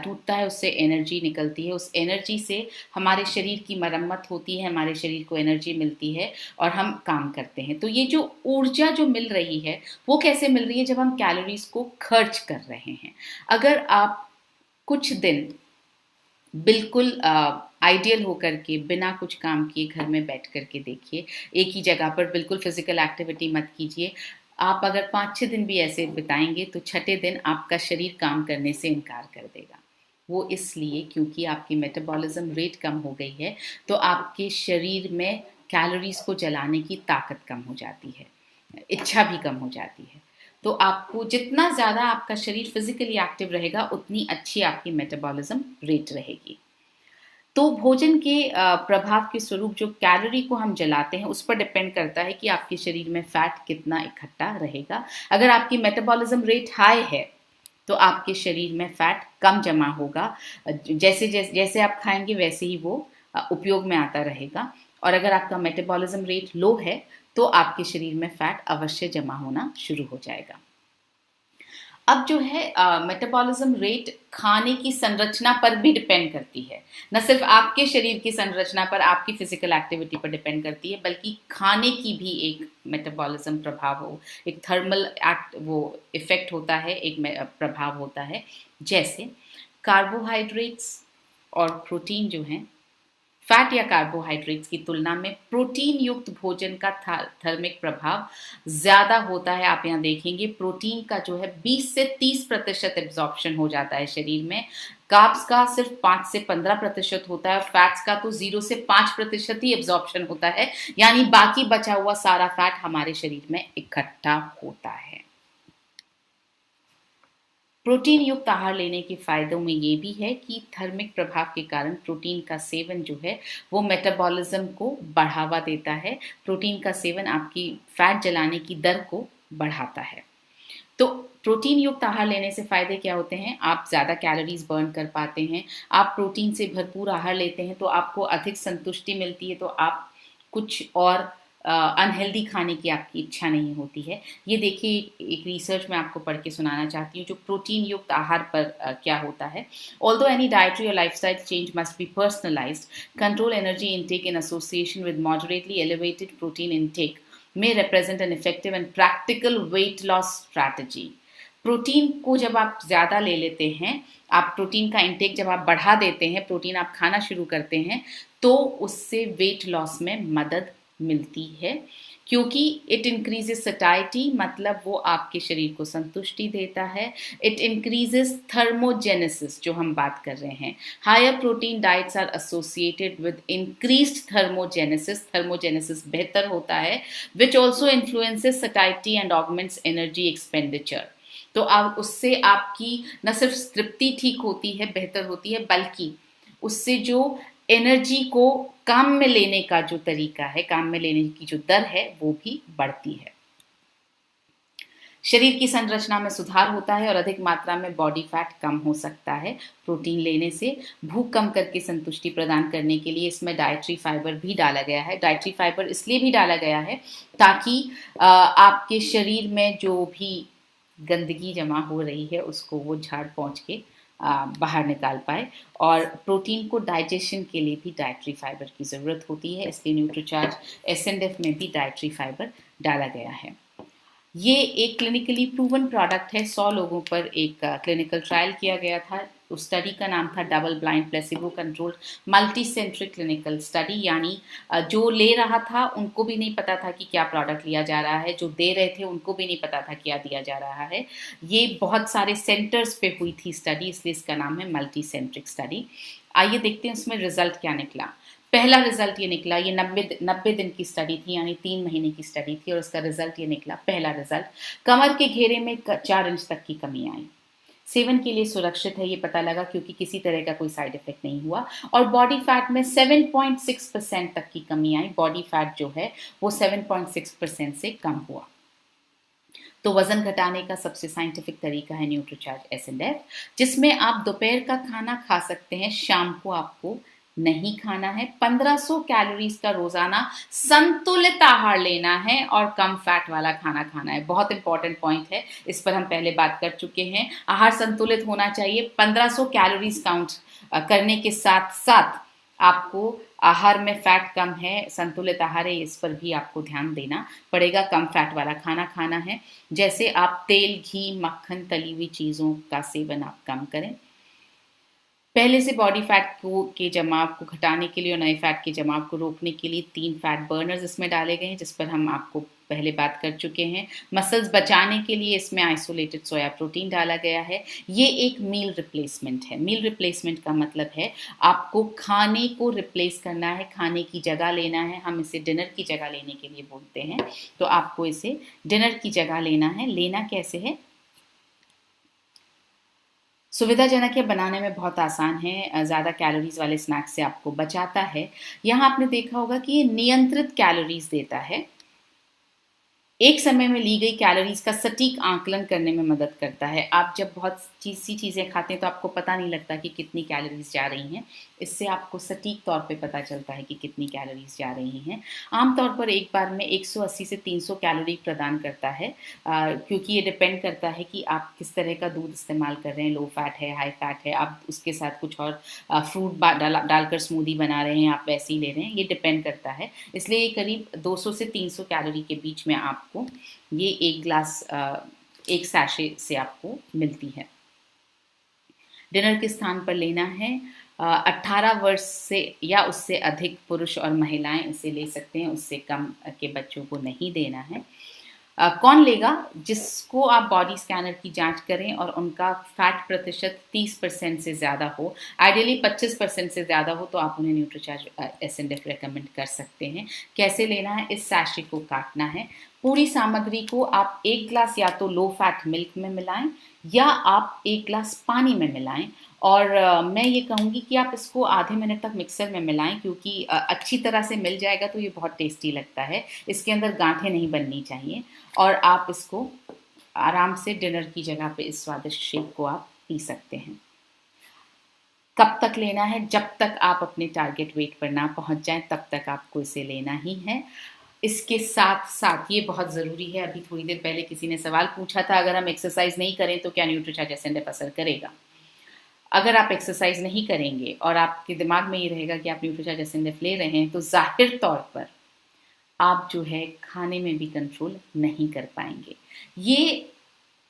टूटता है, उससे एनर्जी निकलती है। उस एनर्जी से हमारे शरीर की मरम्मत होती है, हमारे शरीर को एनर्जी मिलती है और हम काम करते हैं। तो ये जो ऊर्जा जो मिल रही है वो कैसे मिल रही है, जब हम कैलोरीज को खर्च कर रहे हैं। अगर आप कुछ दिन बिल्कुल आइडियल होकर के बिना कुछ काम किए घर में बैठ करके देखिए, एक ही जगह पर बिल्कुल फिजिकल एक्टिविटी मत कीजिए। आप अगर 5-6 दिन भी ऐसे बिताएंगे तो छठे दिन आपका शरीर काम करने से इनकार कर देगा। वो इसलिए क्योंकि आपकी मेटाबॉलिज्म रेट कम हो गई है, तो आपके शरीर में कैलोरीज को जलाने की ताकत कम हो जाती है, इच्छा भी कम हो जाती है। तो आपको जितना ज़्यादा आपका शरीर फिजिकली एक्टिव रहेगा उतनी अच्छी आपकी मेटाबॉलिज्म रेट रहेगी। तो भोजन के प्रभाव के स्वरूप जो कैलोरी को हम जलाते हैं उस पर डिपेंड करता है कि आपके शरीर में फैट कितना इकट्ठा रहेगा। अगर आपकी मेटाबॉलिज्म रेट हाई है तो आपके शरीर में फैट कम जमा होगा, जैसे जैसे जैसे आप खाएंगे वैसे ही वो उपयोग में आता रहेगा। और अगर आपका मेटाबॉलिज्म रेट लो है तो आपके शरीर में फैट अवश्य जमा होना शुरू हो जाएगा। अब जो है मेटाबॉलिज्म रेट खाने की संरचना पर भी डिपेंड करती है, न सिर्फ आपके शरीर की संरचना पर, आपकी फिजिकल एक्टिविटी पर डिपेंड करती है, बल्कि खाने की भी एक मेटाबॉलिज्म प्रभाव हो, एक थर्मल एक्ट वो इफेक्ट होता है, एक प्रभाव होता है। जैसे कार्बोहाइड्रेट्स और प्रोटीन जो हैं फैट या कार्बोहाइड्रेट्स की तुलना में प्रोटीन युक्त भोजन का थर्मिक प्रभाव ज्यादा होता है। आप यहाँ देखेंगे प्रोटीन का जो है 20 से 30% एब्जॉर्प्शन हो जाता है शरीर में, कार्ब्स का सिर्फ 5 से 15% होता है, फैट्स का तो 0 से 5% ही एब्जॉर्प्शन होता है, यानी बाकी बचा हुआ सारा फैट हमारे शरीर में इकट्ठा होता है। प्रोटीन युक्त आहार लेने के फायदों में ये भी है कि थर्मिक प्रभाव के कारण प्रोटीन का सेवन जो है वो मेटाबॉलिज्म को बढ़ावा देता है। प्रोटीन का सेवन आपकी फैट जलाने की दर को बढ़ाता है। तो प्रोटीन युक्त आहार लेने से फायदे क्या होते हैं? आप ज़्यादा कैलोरीज बर्न कर पाते हैं। आप प्रोटीन से भरपूर आहार लेते हैं तो आपको अधिक संतुष्टि मिलती है, तो आप कुछ और अनहेल्दी खाने की आपकी इच्छा नहीं होती है। ये देखिए एक रिसर्च मैं आपको पढ़ के सुनाना चाहती हूँ जो प्रोटीन युक्त आहार पर क्या होता है। ऑल्दो एनी डाइटरी और lifestyle change must be personalised, control energy intake in association with moderately elevated protein intake may represent an effective and practical weight loss strategy। Protein को जब आप ज़्यादा ले लेते हैं, आप प्रोटीन का इंटेक जब आप बढ़ा देते हैं, प्रोटीन आप खाना शुरू करते हैं, तो उससे वेट लॉस में मदद मिलती है, क्योंकि इट इंक्रीजेस सटाइटी, मतलब वो आपके शरीर को संतुष्टि देता है। इट इंक्रीजेस थर्मोजेनेसिस, जो हम बात कर रहे हैं। Higher protein diets are associated with increased thermogenesis, thermogenesis बेहतर होता है, which also influences satiety and augments energy expenditure. तो अब उससे आपकी न सिर्फ तृप्ति ठीक होती है, बेहतर होती है, बल्कि उससे जो एनर्जी को काम में लेने का जो तरीका है, काम में लेने की जो दर है, वो भी बढ़ती है। शरीर की संरचना में सुधार होता है और अधिक मात्रा में बॉडी फैट कम हो सकता है प्रोटीन लेने से। भूख कम करके संतुष्टि प्रदान करने के लिए इसमें डाइटरी फाइबर भी डाला गया है। डाइटरी फाइबर इसलिए भी डाला गया है ताकि आपके शरीर में जो भी गंदगी जमा हो रही है उसको वो झाड़ पोंछ के बाहर निकाल पाए। और प्रोटीन को डाइजेशन के लिए भी डाइटरी फाइबर की ज़रूरत होती है, इसलिए न्यूट्रीचार्ज एसएनएफ में भी डाइटरी फाइबर डाला गया है। ये एक क्लिनिकली प्रूवन प्रोडक्ट है। 100 लोगों पर एक क्लिनिकल ट्रायल किया गया था। उस स्टडी का नाम था double blind placebo controlled multi centric clinical study, यानी जो ले रहा था उनको भी नहीं पता था कि क्या प्रोडक्ट लिया जा रहा है, जो दे रहे थे उनको भी नहीं पता था क्या दिया जा रहा है। ये बहुत सारे सेंटर्स पे हुई थी स्टडी, इसलिए इसका नाम है मल्टी सेंट्रिक स्टडी। आइए देखते हैं उसमें रिजल्ट क्या निकला। पहला रिजल्ट ये निकला, ये 90 दिन की स्टडी थी, यानी 3 महीने की स्टडी थी, और उसका रिजल्ट ये निकला। पहला रिजल्ट, कमर के घेरे में 4 इंच तक की कमी आई। सेवन के लिए सुरक्षित है ये पता लगा, क्योंकि किसी तरह का कोई साइड इफेक्ट नहीं हुआ। और बॉडी फैट में 7.6% तक की कमी आई। बॉडी फैट जो है वो 7.6% से कम हुआ। तो वजन घटाने का सबसे साइंटिफिक तरीका है न्यूट्रीचार्ज एसएनएफ, जिसमें आप दोपहर का खाना खा सकते हैं, शाम को आपको नहीं खाना है। 1500 कैलोरीज का रोजाना संतुलित आहार लेना है और कम फैट वाला खाना खाना है। बहुत इंपॉर्टेंट पॉइंट है, इस पर हम पहले बात कर चुके हैं। आहार संतुलित होना चाहिए। 1500 कैलोरीज काउंट करने के साथ साथ आपको आहार में फैट कम है, संतुलित आहार है, इस पर भी आपको ध्यान देना पड़ेगा। कम फैट वाला खाना खाना है, जैसे आप तेल, घी, मक्खन, तली हुई चीज़ों का सेवन आप कम करें। पहले से बॉडी फैट के जमाव को घटाने के लिए और नए फैट के जमाव को रोकने के लिए 3 फैट बर्नर्स इसमें डाले गए हैं, जिस पर हम आपको पहले बात कर चुके हैं। मसल्स बचाने के लिए इसमें आइसोलेटेड सोया प्रोटीन डाला गया है। ये एक मील रिप्लेसमेंट है। मील रिप्लेसमेंट का मतलब है आपको खाने को रिप्लेस करना है, खाने की जगह लेना है। हम इसे डिनर की जगह लेने के लिए बोलते हैं, तो आपको इसे डिनर की जगह लेना है। लेना कैसे है? सुविधाजनक है, बनाने में बहुत आसान है, ज़्यादा कैलोरीज वाले स्नैक्स से आपको बचाता है। यहाँ आपने देखा होगा कि ये नियंत्रित कैलोरीज देता है। एक समय में ली गई कैलोरीज का सटीक आंकलन करने में मदद करता है। आप जब बहुत सी चीज़ें खाते हैं तो आपको पता नहीं लगता कि कितनी कैलोरीज जा रही हैं। इससे आपको सटीक तौर पे पता चलता है कि कितनी कैलोरीज जा रही हैं। आमतौर पर एक बार में 180 से 300 कैलोरी प्रदान करता है, क्योंकि ये डिपेंड करता है कि आप किस तरह का दूध इस्तेमाल कर रहे हैं। लो फैट है, हाई फैट है, आप उसके साथ कुछ और फ्रूट डालकर स्मूदी बना रहे हैं, आप वैसे ही ले रहे हैं, ये डिपेंड करता है। इसलिए ये करीब 200 से 300 कैलोरी के बीच में आपको ये एक ग्लास, एक सैशे से आपको मिलती है। डिनर के स्थान पर लेना है। 18 वर्ष से या उससे अधिक पुरुष और महिलाएं इसे ले सकते हैं, उससे कम के बच्चों को नहीं देना है। कौन लेगा? जिसको आप बॉडी स्कैनर की जांच करें और उनका फैट प्रतिशत 30% से ज़्यादा हो, आइडियली 25% से ज़्यादा हो, तो आप उन्हें न्यूट्रीचार्ज SNF रेकमेंड कर सकते हैं। कैसे लेना है? इस सैशे को काटना है। पूरी सामग्री को आप 1 ग्लास या तो लो फैट मिल्क में मिलाएं या आप 1 ग्लास पानी में मिलाएं। और मैं ये कहूँगी कि आप इसको आधे मिनट तक मिक्सर में मिलाएं, क्योंकि अच्छी तरह से मिल जाएगा तो ये बहुत टेस्टी लगता है। इसके अंदर गांठें नहीं बननी चाहिए और आप इसको आराम से डिनर की जगह पे इस स्वादिष्ट शेक को आप पी सकते हैं। कब तक लेना है? जब तक आप अपने टारगेट वेट पर ना पहुंच जाएं तब तक आपको इसे लेना ही है। इसके साथ साथ ये बहुत ज़रूरी है, अभी थोड़ी देर पहले किसी ने सवाल पूछा था, अगर हम एक्सरसाइज नहीं करें तो क्या न्यूट्रीचार्ज SNF असर करेगा? अगर आप एक्सरसाइज नहीं करेंगे और आपके दिमाग में ये रहेगा कि आप न्यूट्रीचार्ज SNF ले रहे हैं, तो जाहिर तौर पर आप जो है खाने में भी कंट्रोल नहीं कर पाएंगे। ये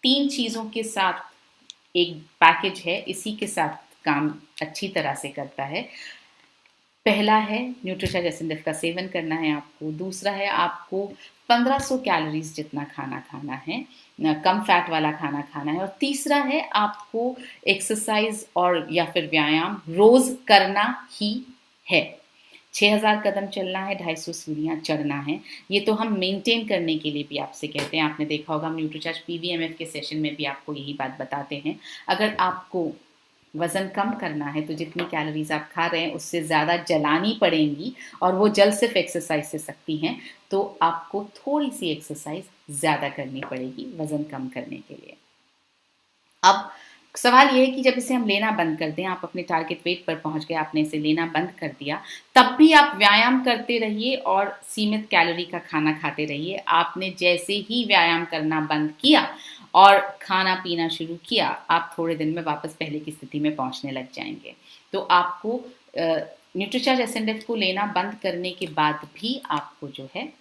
3 चीज़ों के साथ एक पैकेज है, इसी के साथ काम अच्छी तरह से करता है। पहला है न्यूट्रीचार्ज SNF का सेवन करना है आपको। दूसरा है आपको 1500 कैलोरीज जितना खाना खाना है, कम फैट वाला खाना खाना है। और तीसरा है आपको एक्सरसाइज और या फिर व्यायाम रोज करना ही है। 6000 कदम चलना है, 250 सीढ़ियाँ चढ़ना है। ये तो हम मेंटेन करने के लिए भी आपसे कहते हैं। आपने देखा होगा हम न्यूट्रीचार्ज PVMF के सेशन में भी आपको यही बात बताते हैं। अगर आपको वज़न कम करना है तो जितनी कैलोरीज आप खा रहे हैं उससे ज़्यादा जलानी पड़ेंगी, और वो जल सिर्फ एक्सरसाइज से सकती हैं। तो आपको थोड़ी सी एक्सरसाइज ज़्यादा करनी पड़ेगी वज़न कम करने के लिए। अब सवाल ये है कि जब इसे हम लेना बंद कर दें, आप अपने टारगेट वेट पर पहुंच गए, आपने इसे लेना बंद कर दिया, तब भी आप व्यायाम करते रहिए और सीमित कैलोरी का खाना खाते रहिए। आपने जैसे ही व्यायाम करना बंद किया और खाना पीना शुरू किया, आप थोड़े दिन में वापस पहले की स्थिति में पहुंचने लग जाएंगे। तो आपको न्यूट्रीचार्ज SNF को लेना बंद करने के बाद भी आपको जो है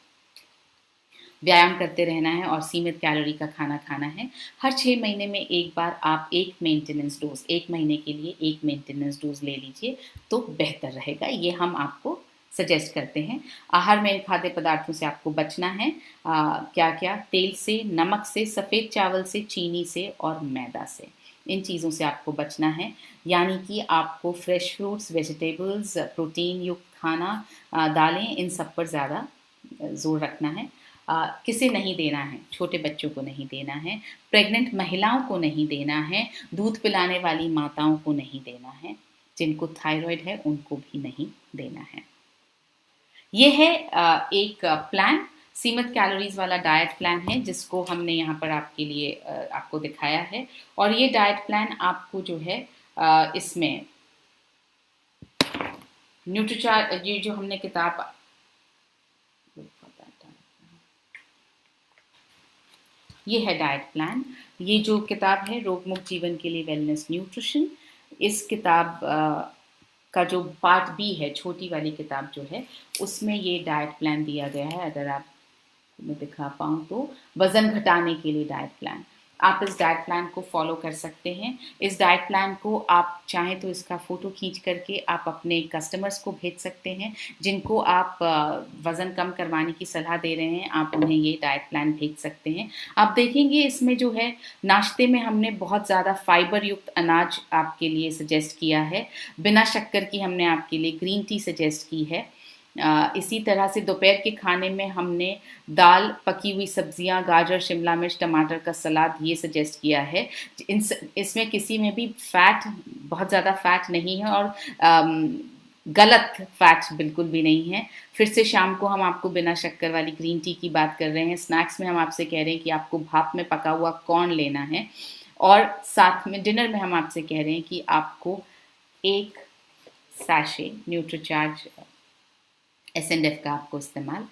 व्यायाम करते रहना है और सीमित कैलोरी का खाना खाना है। हर 6 महीने में एक बार आप एक मेंटेनेंस डोज, 1 महीने के लिए एक मेंटेनेंस डोज ले लीजिए तो बेहतर रहेगा। ये हम आपको सजेस्ट करते हैं। आहार में खाद्य पदार्थों से आपको बचना है। क्या क्या? तेल से, नमक से, सफ़ेद चावल से, चीनी से और मैदा से। इन चीज़ों से आपको बचना है। यानी कि आपको फ्रेश फ्रूट्स, वेजिटेबल्स, प्रोटीन युक्त खाना, दालें, इन सब पर ज़्यादा जोर रखना है। किसे नहीं देना है? छोटे बच्चों को नहीं देना है, प्रेग्नेंट महिलाओं को नहीं देना है, दूध पिलाने वाली माताओं को नहीं देना है, जिनको थायराइड है उनको भी नहीं देना है। ये है एक प्लान, सीमित कैलोरीज वाला डाइट प्लान है, जिसको हमने यहाँ पर आपके लिए आपको दिखाया है। और ये डाइट प्लान आपको जो है इसमें न्यूट्रीचार्ज, ये जो हमने किताब, ये है डाइट प्लान। ये जो किताब है रोग मुक्त जीवन के लिए वेलनेस न्यूट्रिशन, इस किताब का जो पार्ट B है, छोटी वाली किताब जो है, उसमें ये डाइट प्लान दिया गया है। अगर आप मैं दिखा पाऊँ तो वज़न घटाने के लिए डाइट प्लान, आप इस डाइट प्लान को फॉलो कर सकते हैं। इस डाइट प्लान को आप चाहें तो इसका फ़ोटो खींच करके आप अपने कस्टमर्स को भेज सकते हैं, जिनको आप वज़न कम करवाने की सलाह दे रहे हैं, आप उन्हें ये डाइट प्लान भेज सकते हैं। आप देखेंगे इसमें जो है नाश्ते में हमने बहुत ज़्यादा फाइबर युक्त अनाज आपके लिए सजेस्ट किया है। बिना शक्कर की हमने आपके लिए ग्रीन टी सजेस्ट की है। इसी तरह से दोपहर के खाने में हमने दाल, पकी हुई सब्जियां, गाजर, शिमला मिर्च, टमाटर का सलाद ये सजेस्ट किया है। इसमें किसी में भी फैट, बहुत ज़्यादा फैट नहीं है और गलत फैट बिल्कुल भी नहीं है। फिर से शाम को हम आपको बिना शक्कर वाली ग्रीन टी की बात कर रहे हैं। स्नैक्स में हम आपसे कह रहे हैं कि आपको भाप में पका हुआ कॉर्न लेना है। और साथ में डिनर में हम आपसे कह रहे हैं कि आपको एक सैशे न्यूट्रीचार्ज SNF का आपको इस्तेमाल